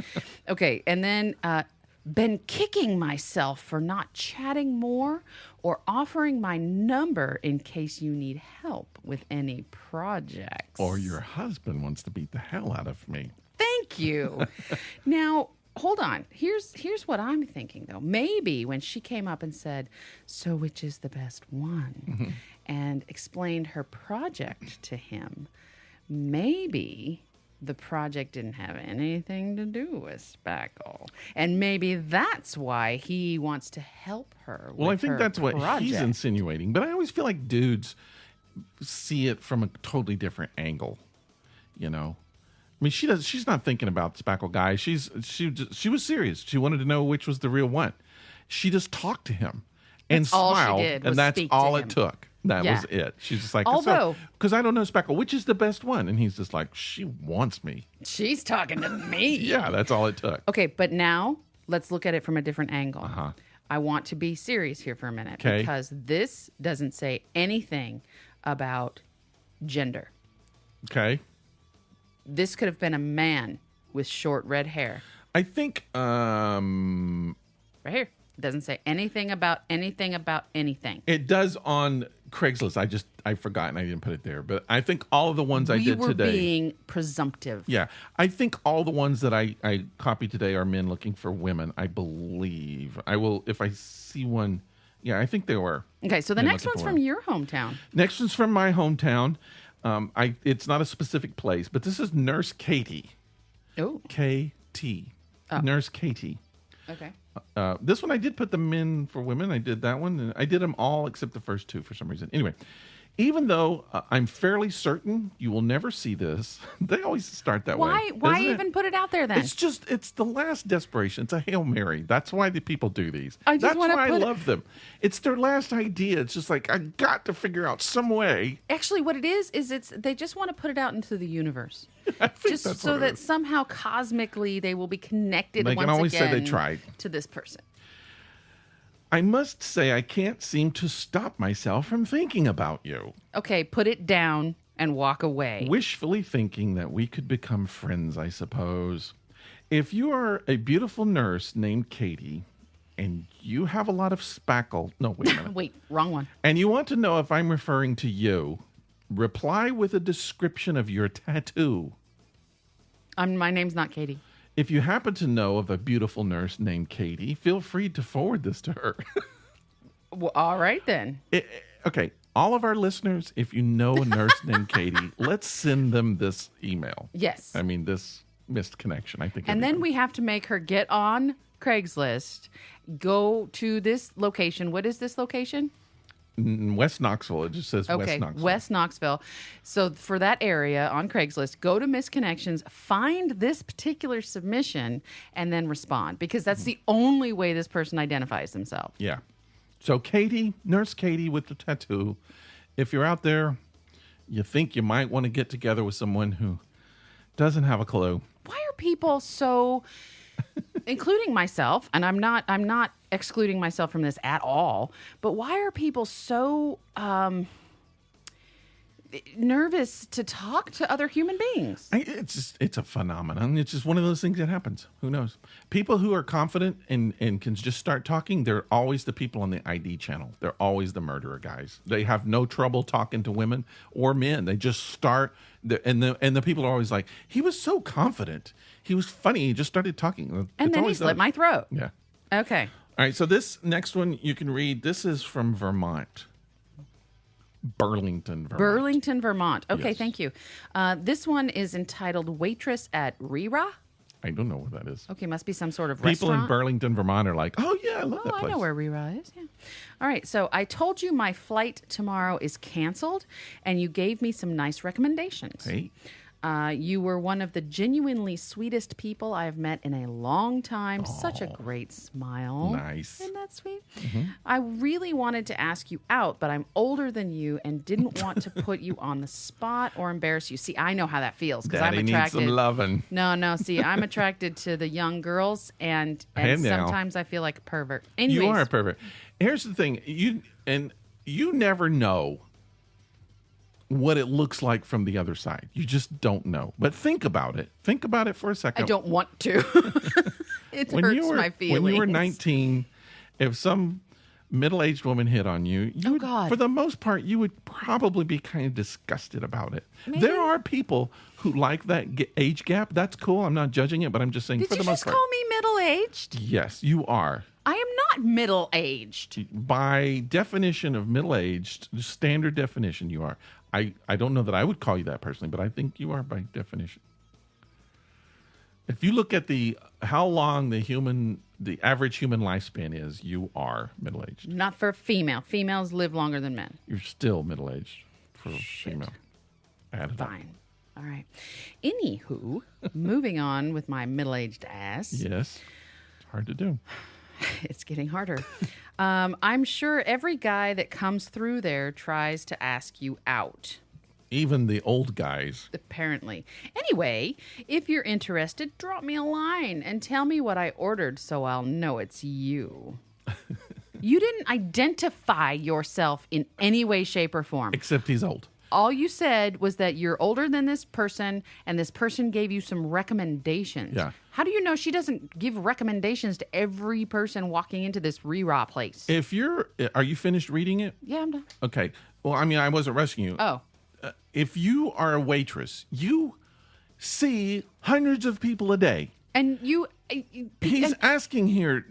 Okay, and then been kicking myself for not chatting more or offering my number in case you need help with any projects. Or your husband wants to beat the hell out of me. Thank you. Now, hold on. Here's what I'm thinking, though. Maybe when she came up and said, so which is the best one, and explained her project to him, maybe the project didn't have anything to do with Spackle. And maybe that's why he wants to help her Well, I with think her that's what project. he's insinuating. But I always feel like dudes see it from a totally different angle. You know, I mean, she's not thinking about Spackle Guy. She was serious. She wanted to know which was the real one. She just talked to him and That's all she smiled, did was and that's speak to all him. it took. That Yeah. was it. She's just like, Although- because I don't know Spackle, which is the best one? And he's just like, she wants me. She's talking to me. Yeah, that's all it took. Okay, but now let's look at it from a different angle. Uh-huh. I want to be serious here for a minute 'Kay. because this doesn't say anything about gender. Okay. This could have been a man with short red hair. I think Right here. It doesn't say anything about anything. it does on Craigslist. I forgot and I didn't put it there. But I think all of the ones I We did were today. being presumptive. Yeah. I think all the ones that I copied today are men looking for women, I believe. I will, if I see one. Yeah, I think they were. Okay, so the Men next looking one's for from women. your hometown. Next one's from my hometown. It's not a specific place, but this is Nurse Katie. Oh, KT. Nurse Katie. okay. This one I did put the men for women. I did that one. And I did them all except the first two for some reason. Anyway, even though I'm fairly certain you will never see this, they always start that way. Why isn't it? even put it out there then? It's the last desperation. It's a Hail Mary. That's why the people do these. I just That's wanna why I put it- love them. It's their last idea. It's just like, I got to figure out some way. Actually, what it is they just want to put it out into the universe. I think Just that's so what it that is. somehow cosmically they will be connected They can once always say again they tried. to this person. I must say, I can't seem to stop myself from thinking about you. Okay, put it down and walk away. Wishfully thinking that we could become friends, I suppose. If you are a beautiful nurse named Katie and you have a lot of spackle, no, wait a minute. Wait, wrong one. And you want to know if I'm referring to you, reply with a description of your tattoo. My name's not Katie. If you happen to know of a beautiful nurse named Katie, feel free to forward this to her. Well, all right then. Okay, all of our listeners, if you know a nurse named Katie, let's send them this email. Yes. I mean, this missed connection. I think. And then everyone- we have to make her get on Craigslist, go to this location. What is this location? in West Knoxville. It just says West Okay, Knoxville. West Knoxville. So for that area on Craigslist, go to Misconnections, find this particular submission, and then respond because that's the only way this person identifies themselves. Yeah. So Katie, Nurse Katie with the tattoo, if you're out there, you think you might want to get together with someone who doesn't have a clue. Why are people so including myself, and I'm not excluding myself from this at all, but why are people so nervous to talk to other human beings? It's a phenomenon. It's just one of those things that happens. Who knows? People who are confident and can just start talking, they're always the people on the ID channel. They're always the murderer guys. They have no trouble talking to women or men. They just start, and the people are always like, he was so confident. He was funny. He just started talking. And then he slit my throat. Yeah. Okay. All right. So this next one you can read. This is from Vermont. Burlington, Vermont. Burlington, Vermont. Okay, Yes. thank you. This one is entitled Waitress at Rira. I don't know what that is. Okay, must be some sort of People restaurant. in Burlington, Vermont are like, oh, yeah, I love that Oh, place. I know where Rira is. Yeah. All right. So I told you my flight tomorrow is canceled, and you gave me some nice recommendations. Hey, You were one of the genuinely sweetest people I have met in a long time. Such a great smile. Nice. Isn't that sweet? I really wanted to ask you out, but I'm older than you and didn't want to put you on the spot or embarrass you. See, I know how that feels because I'm Daddy needs attracted. some loving. No. See, I'm attracted to the young girls, and Hey, now. sometimes I feel like a pervert. Anyways, You are a pervert. Here's the thing. You never know what it looks like from the other side. You just don't know. But think about it. Think about it for a second. I don't want to. It hurts my feelings. When you were 19, if some middle-aged woman hit on you, would, God. for the most part, you would probably be kind of disgusted about it. Maybe. There are people who like that age gap. That's cool. I'm not judging it, but I'm just saying Did for you the most just part. call me middle-aged? Yes, you are. I am not middle-aged. By definition of middle-aged, standard definition, you are. I don't know that I would call you that personally, but I think you are by definition. If you look at how long the average human lifespan is, you are middle-aged. Not for female. Females live longer than men. You're still middle-aged for female. Add it up. Fine. All right. Anywho, moving on with my middle-aged ass. Yes. It's hard to do. It's getting harder. I'm sure every guy that comes through there tries to ask you out. Even the old guys. Apparently. Anyway, if you're interested, drop me a line and tell me what I ordered so I'll know it's you. You didn't identify yourself in any way, shape, or form. Except he's old. All you said was that you're older than this person and this person gave you some recommendations. Yeah. How do you know she doesn't give recommendations to every person walking into this re-raw place? Are you finished reading it? Yeah, I'm done. Okay. Well, I mean, I wasn't rushing you. Oh. If you are a waitress, you see hundreds of people a day. And He's asking here,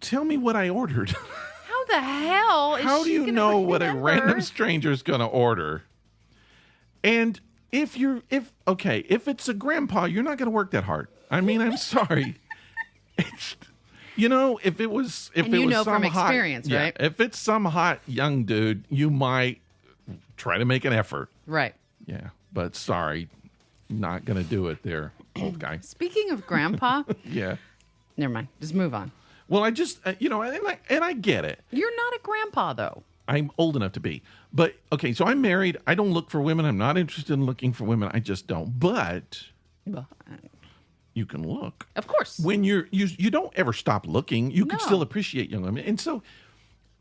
tell me what I ordered. how the hell is How do she you gonna know what a remember? random stranger is going to order? And if it's a grandpa, you're not going to work that hard. I mean, I'm sorry. If it was And you know some from hot, experience, yeah, right? if it's some hot young dude, you might try to make an effort. Right. Yeah, but sorry, not going to do it there, old guy. Speaking of grandpa, Yeah. never mind. Just move on. Well, I just, and I get it. You're not a grandpa, though. I'm old enough to be. But, okay, so I'm married. I don't look for women. I'm not interested in looking for women. I just don't. But you can look. Of course. When you don't ever stop looking. You can No. still appreciate young women. And so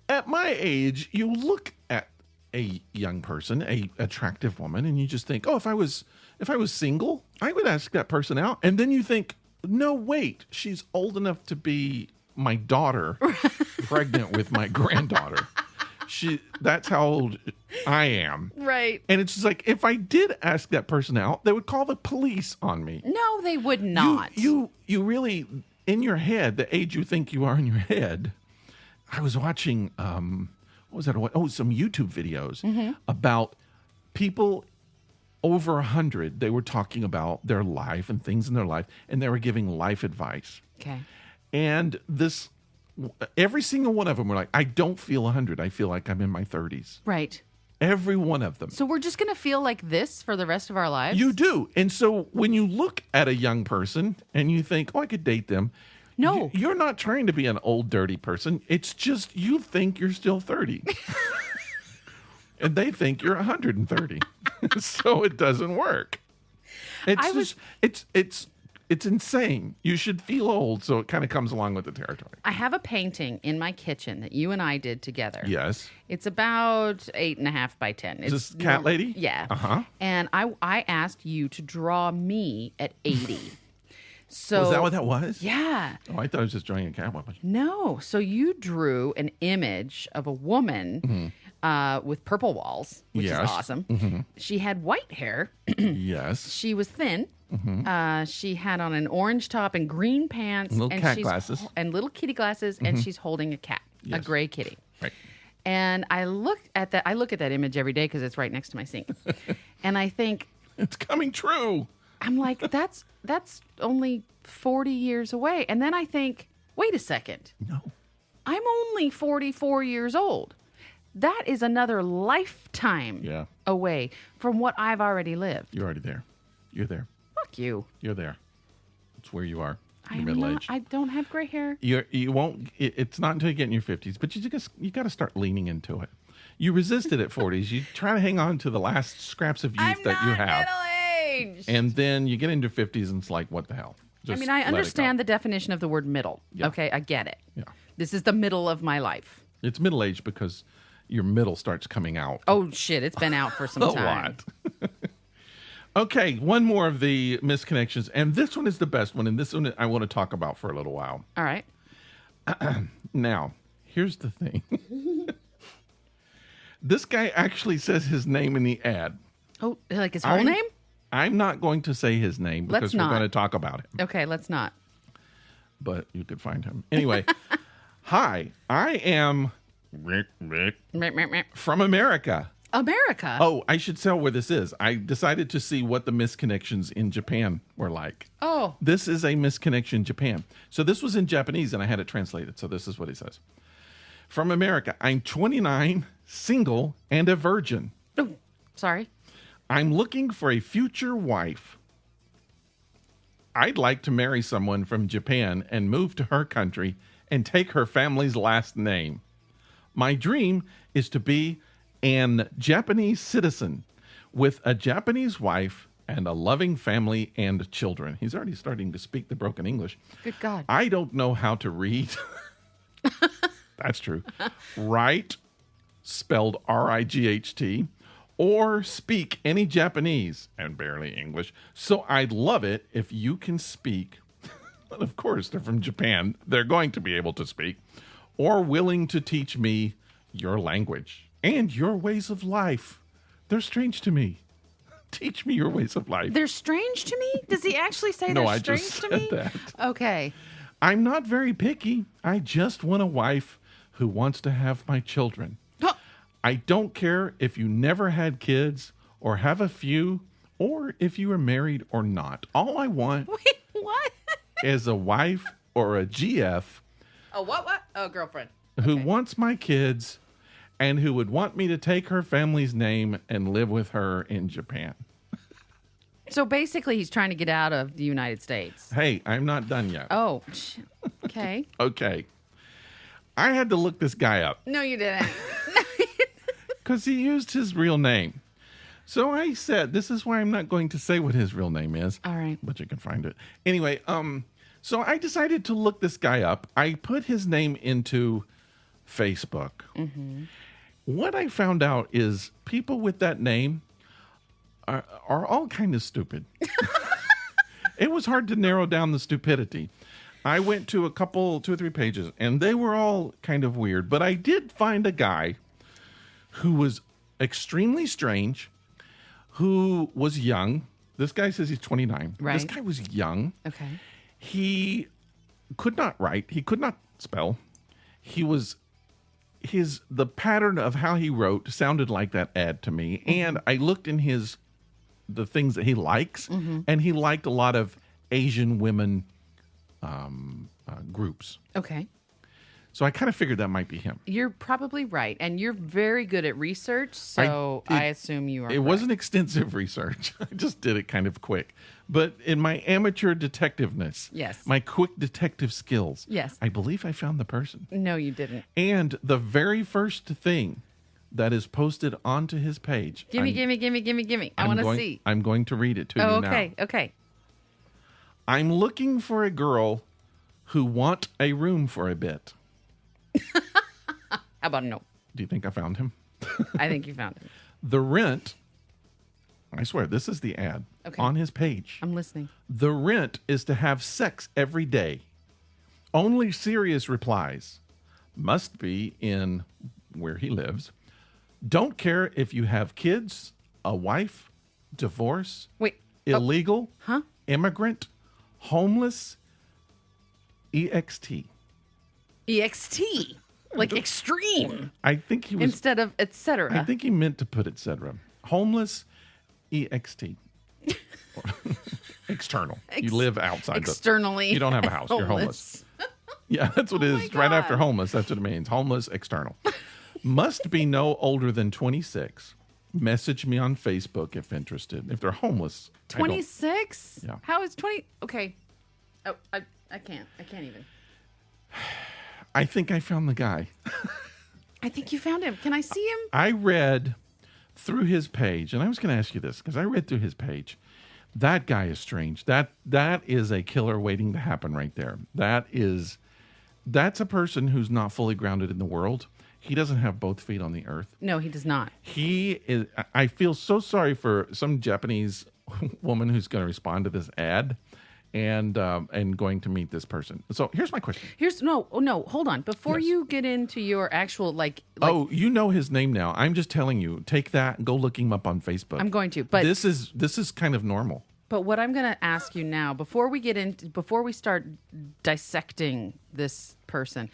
at my age, you look at a young person, a attractive woman, and you just think, oh, if I was single, I would ask that person out. And then you think, no, wait, she's old enough to be my daughter, pregnant with my granddaughter. That's how old I am. Right. And it's just like, if I did ask that person out, they would call the police on me. No, they would not. You really, in your head, the age you think you are in your head. I was watching, what was that? Oh, some YouTube videos about people over 100. They were talking about their life and things in their life, and they were giving life advice. Okay. And every single one of them were like, I don't feel 100. I feel like I'm in my 30s. Right. Every one of them. So we're just going to feel like this for the rest of our lives? You do. And so when you look at a young person and you think, oh, I could date them. No. You're not trying to be an old, dirty person. It's just you think you're still 30. And they think you're 130. So it doesn't work. It's insane. You should feel old, so it kind of comes along with the territory. I have a painting in my kitchen that you and I did together. Yes. It's about 8.5 by 10. Is this cat lady? Yeah. Uh-huh. And I asked you to draw me at 80. So Was that what that was? Yeah. Oh, I thought it was just drawing a cat woman. No. So you drew an image of a woman with purple walls, which Yes. is awesome. She had white hair. Yes. She was thin. She had on an orange top and green pants, Little and cat she's glasses. and little kitty glasses, and she's holding a cat, a Yes. gray kitty. Right. And I look at that image every day because it's right next to my sink, and I think, It's coming true. I'm like, that's only 40 years away, and then I think, wait a second, No. I'm only 44 years old. That is another lifetime Yeah. away from what I've already lived. You're already there. You're there. Fuck you. You're there. It's where you are. I You're am middle not. aged. I don't have gray hair. You won't. It's not until you get in your 50s, but you got to start leaning into it. You resisted at 40s. You try to hang on to the last scraps of youth that you have, middle-aged. and then you get into 50s, and it's like, what the hell? I mean, I understand the definition of the word middle. Yeah. Okay, I get it. Yeah, This is the middle of my life. it's middle aged because your middle starts coming out. Oh shit, it's been out for some A time. lot. Okay, one more of the misconnections, and this one is the best one, and this one I want to talk about for a little while. All right. Now, here's the thing. This guy actually says his name in the ad. Oh, like his whole name? I'm not going to say his name because Let's we're not. going to talk about him, Okay, let's not. but you could find him. Anyway, hi, I am Rick Meh, meh, meh. from America. America. Oh, I should tell where this is. I decided to see what the misconnections in Japan were like. Oh. This is a misconnection in Japan. So this was in Japanese and I had it translated. So this is what he says. From America, I'm 29, single, and a virgin. Oh, sorry. I'm looking for a future wife. I'd like to marry someone from Japan and move to her country and take her family's last name. My dream is to be an Japanese citizen with a Japanese wife and a loving family and children. He's already starting to speak the broken English. Good God. I don't know how to read. That's true. Write, spelled R-I-G-H-T, or speak any Japanese and barely English. So I'd love it if you can speak. And of course, they're from Japan. They're going to be able to speak, or willing to teach me your language and your ways of life. They're strange to me. Teach me your ways of life. They're strange to me? Does he actually say No, they're I strange just to said me? that. Okay. I'm not very picky. I just want a wife who wants to have my children. Huh. I don't care if you never had kids or have a few or if you are married or not. All I want Wait, what? is a wife or a GF Oh, what? Oh, girlfriend. who wants my kids and who would want me to take her family's name and live with her in Japan. So basically, he's trying to get out of the United States. Hey, I'm not done yet. Oh, okay. Okay. I had to look this guy up No, you didn't. because he used his real name. So I said, this is why I'm not going to say what his real name is. All right. But you can find it. Anyway, so I decided to look this guy up. I put his name into Facebook. Mm-hmm. What I found out is people with that name are all kind of stupid. It was hard to narrow down the stupidity. I went to 2 or 3 pages, and they were all kind of weird. But I did find a guy who was extremely strange, who was young. This guy says he's 29. Right. This guy was young. Okay. He could not write. He could not spell. The pattern of how he wrote sounded like that ad to me. And I looked in the things that he likes, and he liked a lot of Asian women groups. Okay. So I kind of figured that might be him. You're probably right. And you're very good at research. So I assume you are. It wasn't extensive research. I just did it kind of quick. But in my amateur detectiveness, Yes. my quick detective skills, Yes. I believe I found the person. No, you didn't. And the very first thing that is posted onto his page. Gimme. I want to see. I'm going to read it to Oh, you now. okay. Okay. I'm looking for a girl who want a room for a bit. How about no? Do you think I found him? I think you found it. The rent, I swear, this is the ad Okay. on his page. I'm listening. The rent is to have sex every day. Only serious replies. Must be in where he lives. Don't care if you have kids, a wife, divorce, Wait. illegal, Huh? immigrant, homeless, EXT. EXT. Like extreme. I think he was. Instead of etc. I think he meant to put etc. Homeless, EXT. External. You live outside. Externally. You don't have a house. You're homeless. Yeah, that's what it is. Right after homeless, that's what it means. Homeless, external. Must be no older than 26. Message me on Facebook if interested. If they're homeless. 26? Yeah. How is 20? Okay. Oh, I can't. I can't even. I think I found the guy. I think you found him. Can I see him? I read through his page, and I was going to ask you this because I read through his page. That guy is strange. That is a killer waiting to happen right there. That's a person who's not fully grounded in the world. He doesn't have both feet on the earth. No, he does not. He is. I feel so sorry for some Japanese woman who's going to respond to this ad and going to meet this person. So here's my question. Hold on. Before Yes. you get into your actual like Oh, you know his name now. I'm just telling you. Take that and go look him up on Facebook. I'm going to, but this is kind of normal. But what I'm going to ask you now, before we start dissecting this person,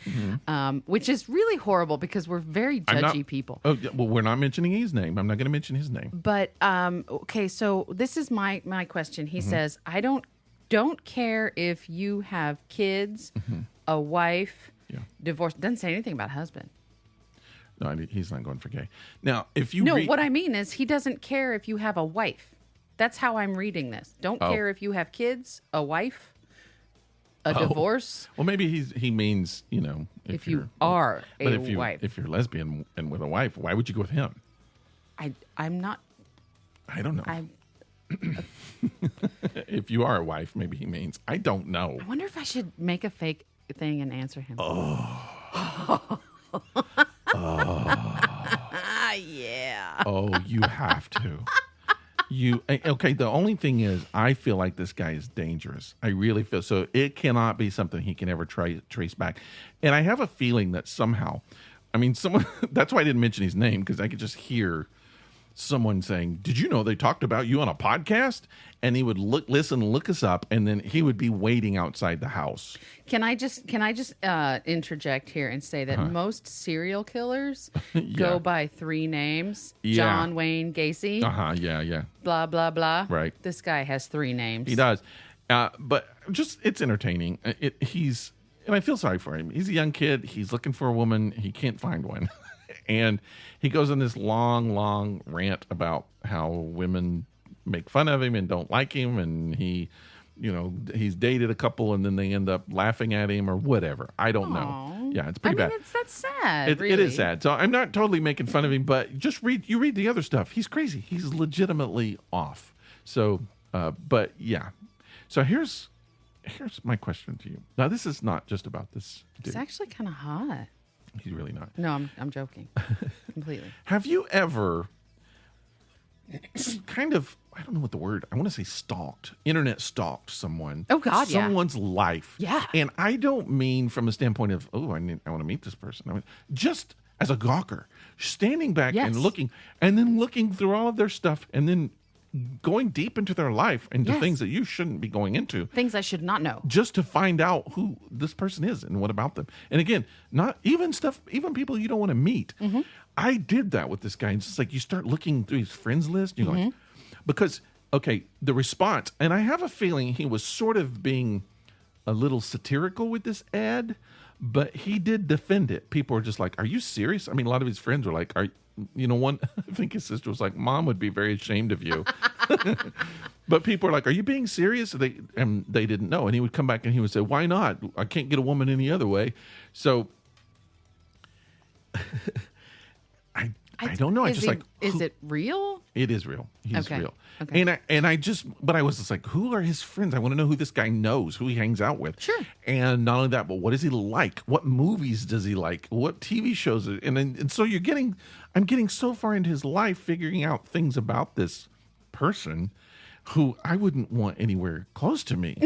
which is really horrible because we're very judgy people. Oh, yeah, well, we're not mentioning his name. I'm not going to mention his name. But okay, so this is my question. He says, "I don't care if you have kids, a wife, divorce." Doesn't say anything about husband. No, he's not going for gay. Now, if you what I mean is he doesn't care if you have a wife. That's how I'm reading this. Don't care if you have kids, a wife, a divorce. Well, maybe he means, If you are a wife. If you're lesbian and with a wife, why would you go with him? I'm not. I don't know. If you are a wife, maybe he means. I don't know. I wonder if I should make a fake thing and answer him. Yeah. Oh, you have to. Okay, the only thing is I feel like this guy is dangerous. I really feel so. It cannot be something he can ever trace back. And I have a feeling that somehow, someone, that's why I didn't mention his name, because I could just hear someone saying, "Did you know they talked about you on a podcast?" And he would look us up, and then he would be waiting outside the house. Can I just interject here and say that most serial killers go by 3 names: John Wayne Gacy, Yeah. blah blah blah. Right. This guy has 3 names. He does, but just it's entertaining. And I feel sorry for him. He's a young kid. He's looking for a woman. He can't find one. And he goes on this long rant about how women make fun of him and don't like him. And he's dated a couple and then they end up laughing at him or whatever. I don't know. Yeah, it's pretty bad. That's sad. It is sad. So I'm not totally making fun of him, but just read the other stuff. He's crazy. He's legitimately off. So, but yeah. So here's my question to you. Now, this is not just about this dude. It's actually kind of hot. He's really not. No, I'm joking. Completely. Have you ever kind of, I don't know what the word, I want to say internet stalked someone. Oh, God, yeah. Someone's life. Yeah. And I don't mean from a standpoint of, I want to meet this person. Just as a gawker, standing back and looking through all of their stuff and then going deep into their life, into things that you shouldn't be going into. Things I should not know. Just to find out who this person is and what about them. And again, not even people you don't want to meet. Mm-hmm. I did that with this guy. It's just like you start looking through his friends list. And you're like, because, okay, the response, and I have a feeling he was sort of being a little satirical with this ad, but he did defend it. People were just like, "Are you serious?" A lot of his friends were like, one, I think his sister was like, "Mom would be very ashamed of you." But people are like, "Are you being serious?" They didn't know. And he would come back and he would say, "Why not? I can't get a woman any other way." So I don't know. Is it real? It is real. He's real. Okay. But I was just like, who are his friends? I want to know who this guy knows, who he hangs out with. Sure. And not only that, but what is he like? What movies does he like? What TV shows? And so I'm getting so far into his life, figuring out things about this person who I wouldn't want anywhere close to me.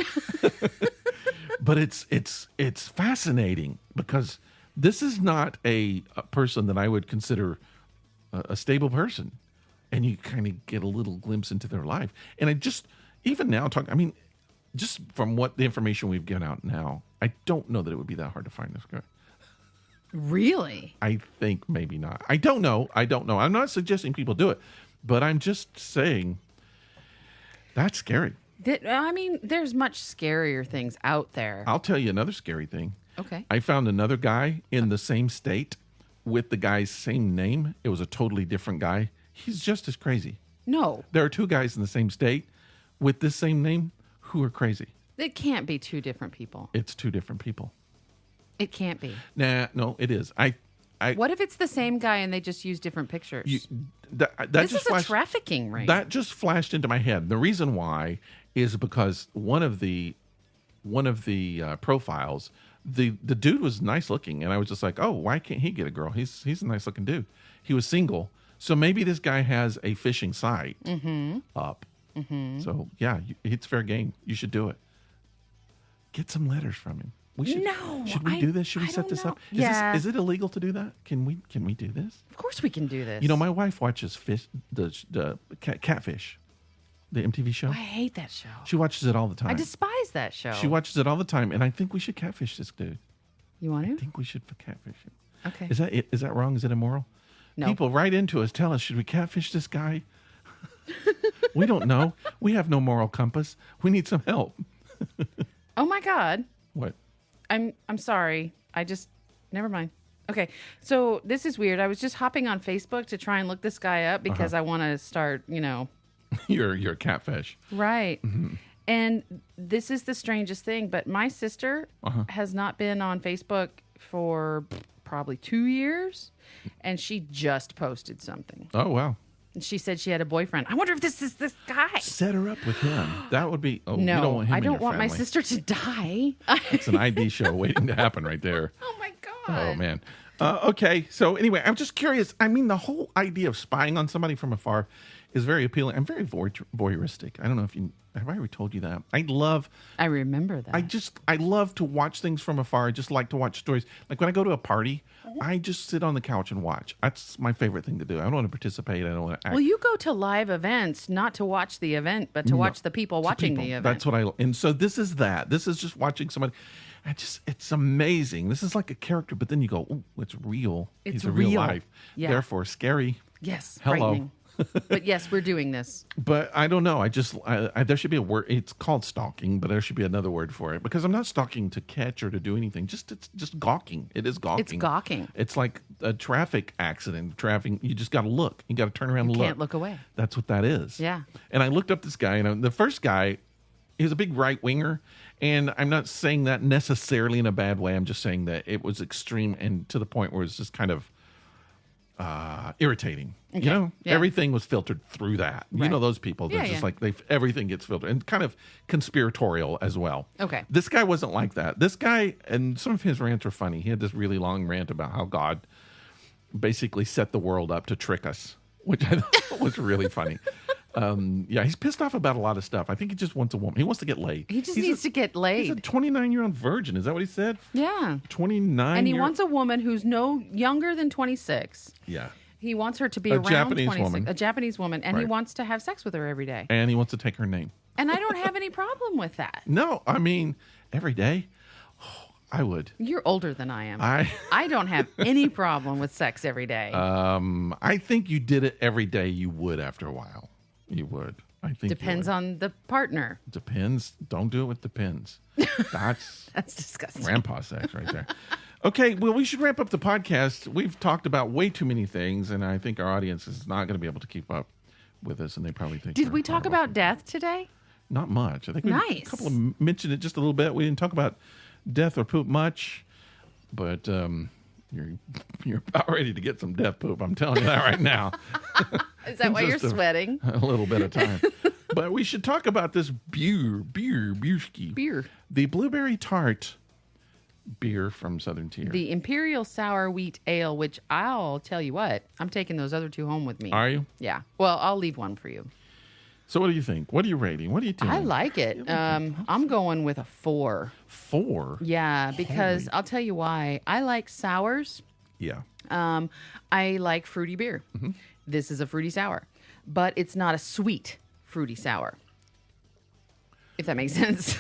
But it's fascinating because this is not a person that I would consider a stable person. And you kind of get a little glimpse into their life. And even now, just from what the information we've given out now, I don't know that it would be that hard to find this guy. Really? I think maybe not. I don't know. I'm not suggesting people do it, but I'm just saying that's scary. There's much scarier things out there. I'll tell you another scary thing. Okay. I found another guy in the same state with the guy's same name. It was a totally different guy. He's just as crazy. No, There are two guys in the same state with this same name who are crazy. it can't be two different people. It's two different people. It can't be. Nah, no, it is. What if it's the same guy and they just use different pictures? That this just is flashed, a trafficking ring. That just flashed into my head. The reason why is because one of the profiles, the dude was nice looking, and I was just like, oh, why can't he get a girl? He's a nice looking dude. He was single, so maybe this guy has a fishing site up. So yeah, it's fair game. You should do it. Get some letters from him. We should. No, Should we do this? Should we I set don't this know. up? Yeah. Is it illegal to do that? Can we do this? Of course we can do this. You know, my wife watches the Catfish, the MTV show. I hate that show. She watches it all the time. I despise that show. She watches it all the time, and I think we should catfish this dude. You want I to? think we should catfish him. Okay. Is that it? Is that wrong? Is it immoral? No. People write into us, tell us, should we catfish this guy? We don't know. We have no moral compass. We need some help. Oh my God. What? I'm sorry. Never mind. Okay. So this is weird. I was just hopping on Facebook to try and look this guy up because I want to start, You're a catfish. Right. And this is the strangest thing, but my sister has not been on Facebook for probably 2 years, and she just posted something. Oh wow. And she said she had a boyfriend. I wonder if this is this guy. Set her up with him. That would be. Oh, No, you don't want him I in don't your want my family. sister to die. It's an ID show waiting to happen right there. Oh my God. Oh man. Okay. So anyway, I'm just curious. I mean, the whole idea of spying on somebody from afar is very appealing. I'm very voyeuristic. I don't know if have I ever told you that. I remember that. I love to watch things from afar. I just like to watch stories. Like when I go to a party, I just sit on the couch and watch. That's my favorite thing to do. I don't want to participate. I don't want to act. Well, you go to live events not to watch the event, but to watch the people watching the event. That's what and so this is that. This is just watching somebody. It's amazing. This is like a character, but then you go, oh, it's real. It's a real real. life. Yeah. Therefore, scary. Yes. Hello. Frightening. But yes, we're doing this. But I don't know. There should be a word. It's called stalking, but there should be another word for it because I'm not stalking to catch or to do anything. It's just gawking. It is gawking. It's gawking. It's like a traffic accident. You just got to look. You got to turn around and look. Can't look away. That's what that is. Yeah. And I looked up this guy, and the first guy, he was a big right winger, and I'm not saying that necessarily in a bad way. I'm just saying that it was extreme and to the point where it's just kind of irritating. Okay. You know, Yeah. everything was filtered through that. You Right. know those people. They're Yeah, just yeah. like everything gets filtered and kind of conspiratorial as well. Okay. This guy wasn't like that. This guy, and some of his rants are funny. He had this really long rant about how God basically set the world up to trick us, which I thought was really funny. Yeah, he's pissed off about a lot of stuff. I think he just wants a woman. He wants to get laid. He just He's needs to get He's a laid. 29-year-old virgin. Is that what he said? Yeah. 29. And he wants a woman who's no younger than 26. Yeah. He wants her to be A around Japanese 26. woman. A Japanese woman. And he Right. wants to have sex with her every day. And he wants to take her name. And I don't have any problem with that. No, I mean every day. I would. You're older than I am. I don't have any problem with sex every day. I think you did it every day. You would after a while. You would. I think Depends on the partner. Depends. Don't do it with depends. That's That's disgusting. grandpa sex right there. Okay, well, we should ramp up the podcast. We've talked about way too many things, and I think our audience is not going to be able to keep up with us, and they probably think. Did we're we talk horrible. about death today? Not much. I think we Nice. a couple of mentioned it just a little bit. We didn't talk about death or poop much, but you're about ready to get some death poop. I'm telling you that right now. Is that why you're Just sweating? A little bit of time. But we should talk about this beerski. Beer. The blueberry tart beer from Southern Tier. The Imperial Sour Wheat Ale, which I'll tell you what, I'm taking those other two home with me. Are you? Yeah. Well, I'll leave one for you. So what do you think? What are you rating? What are you doing? I like it. I'm going with a 4. 4. Yeah, because I'll tell you why. I like sours. Yeah. I like fruity beer. This is a fruity sour, but it's not a sweet fruity sour. If that makes sense.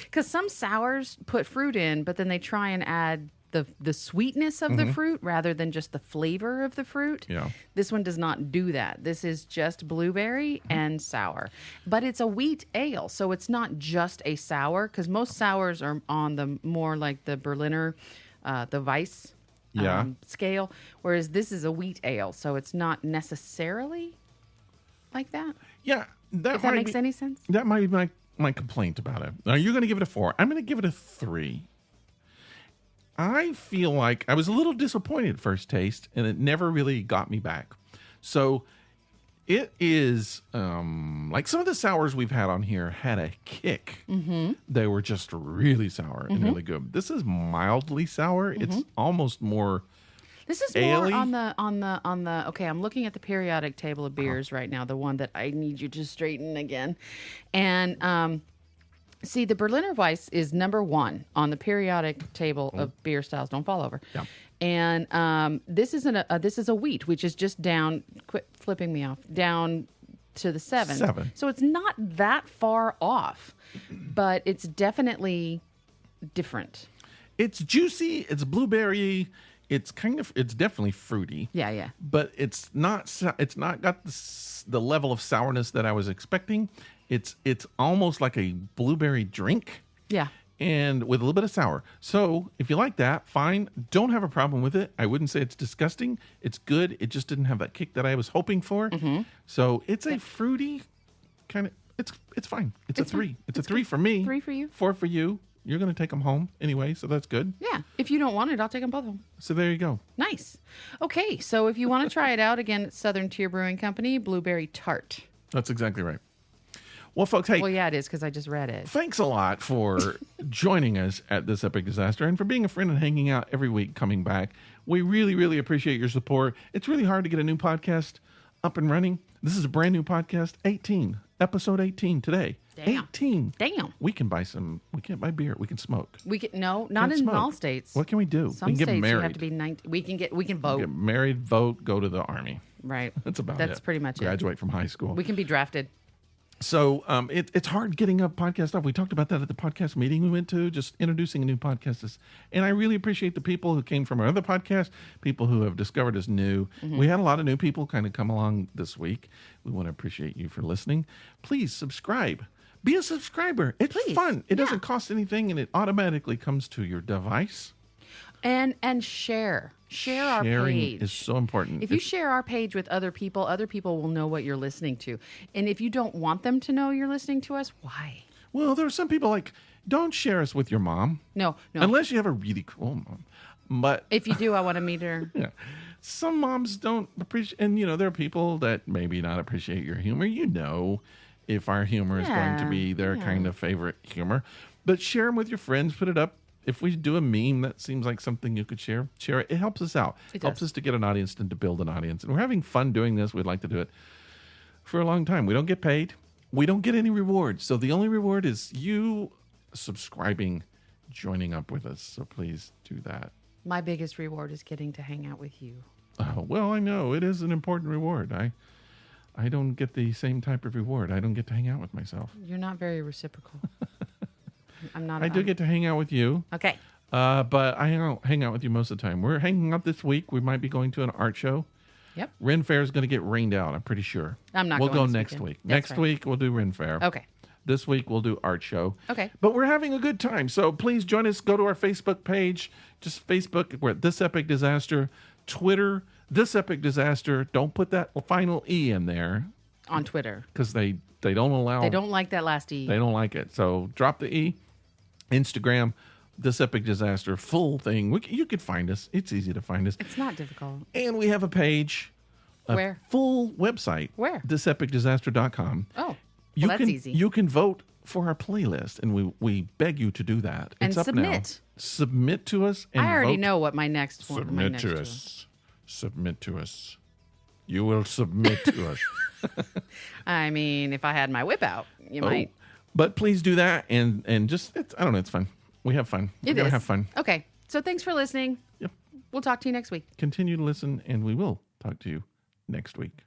Because some sours put fruit in, but then they try and add the sweetness of the fruit rather than just the flavor of the fruit. Yeah. This one does not do that. This is just blueberry and sour. But it's a wheat ale, so it's not just a sour, because most sours are on the more like the Berliner, the Weiss Yeah. scale, whereas this is a wheat ale, so it's not necessarily like that. Yeah, If that might makes be, any sense. That might be my complaint about it. Now, you're going to give it a 4. I'm going to give it a 3. I feel like I was a little disappointed first taste, and it never really got me back. So it is like some of the sours we've had on here had a kick. Mm-hmm. They were just really sour and really good. This is mildly sour. It's almost more. This is more Ale-y? on the. Okay, I'm looking at the periodic table of beers right now, the one that I need you to straighten again, and see, the Berliner Weiss is number 1 on the periodic table of beer styles. Don't fall over. Yeah. And this is this is a wheat, which is just down. Quit flipping me off. Down to the 7. 7. So it's not that far off, but it's definitely different. It's juicy. It's blueberry. It's definitely fruity. Yeah. But it's not got the level of sourness that I was expecting. It's almost like a blueberry drink. Yeah. And with a little bit of sour. So if you like that, fine. Don't have a problem with it. I wouldn't say it's disgusting. It's good. It just didn't have that kick that I was hoping for. So it's a fruity kind of. It's fine. It's a 3. It's a 3 for me. 3 for you. 4 for you. You're going to take them home anyway, so that's good. Yeah. If you don't want it, I'll take them both home. So there you go. Nice. Okay, so if you want to try it out, again, it's Southern Tier Brewing Company, Blueberry Tart. That's exactly right. Well, folks, hey, Well, yeah, it is because I just read it. thanks a lot for joining us at This Epic Disaster and for being a friend and hanging out every week coming back. We really, really appreciate your support. It's really hard to get a new podcast up and running. This is a brand new podcast, episode 18 today. Damn. 18. Damn. We can't buy beer. We can smoke. We can not Can't in smoke. all states. What can we do? Some we can states get married. you have to be 19. We can vote. Get married, vote, go to the army. Right. That's about it. That's pretty much it. Graduate from high school. We can be drafted. So it's hard getting a podcast up. We talked about that at the podcast meeting we went to, just introducing a new podcast. And I really appreciate the people who came from our other podcast, people who have discovered us new. We had a lot of new people kind of come along this week. We want to appreciate you for listening. Please subscribe. Be a subscriber. It's fun. It doesn't cost anything, and it automatically comes to your device. And share. Share our Sharing page. is so important. If you share our page with other people will know what you're listening to. And if you don't want them to know you're listening to us, why? Well, there are some people like, don't share us with your mom. No. Unless you have a really cool mom. But If you do, I want to meet her. yeah, some moms don't appreciate, and there are people that maybe not appreciate your humor. If our humor is going to be their kind of favorite humor, but share them with your friends. Put it up. If we do a meme that seems like something you could share it. It helps us out. It helps does. us to get an audience and to build an audience. And we're having fun doing this. We'd like to do it for a long time. We don't get paid. We don't get any rewards. So the only reward is you subscribing, joining up with us. So please do that. My biggest reward is getting to hang out with you. Oh, well, I know. It is an important reward. I don't get the same type of reward. I don't get to hang out with myself. You're not very reciprocal. I'm not. I do get to hang out with you. Okay. But I hang out with you most of the time. We're hanging out this week. We might be going to an art show. Yep. Ren Fair is going to get rained out, I'm pretty sure. I'm not We'll going go this next weekend. week. That's Next right. week, we'll do Ren Fair. Okay. This week, we'll do art show. Okay. But we're having a good time. So please join us. Go to our Facebook page. Just Facebook. We're at This Epic Disaster. Twitter, This Epic Disaster. Don't put that final E in there On Twitter. because they don't allow. They don't like that last E. They don't like it. So drop the E. Instagram, This Epic Disaster, full thing. You could find us. It's easy to find us. It's not difficult. And we have a page. A Where? full website. Where? ThisEpicDisaster.com. Oh, You well, can, that's easy. You can vote for our playlist, and we beg you to do that. And it's up submit. now. Submit to us. And I already vote. know what my next one. my Submit next to one. us. Submit to us. You will submit to us. I mean, if I had my whip out, you might. But please do that, and just I don't know. It's fun. We have fun. We're It gonna is. have fun. Okay. So thanks for listening. Yep. We'll talk to you next week. Continue to listen, and we will talk to you next week.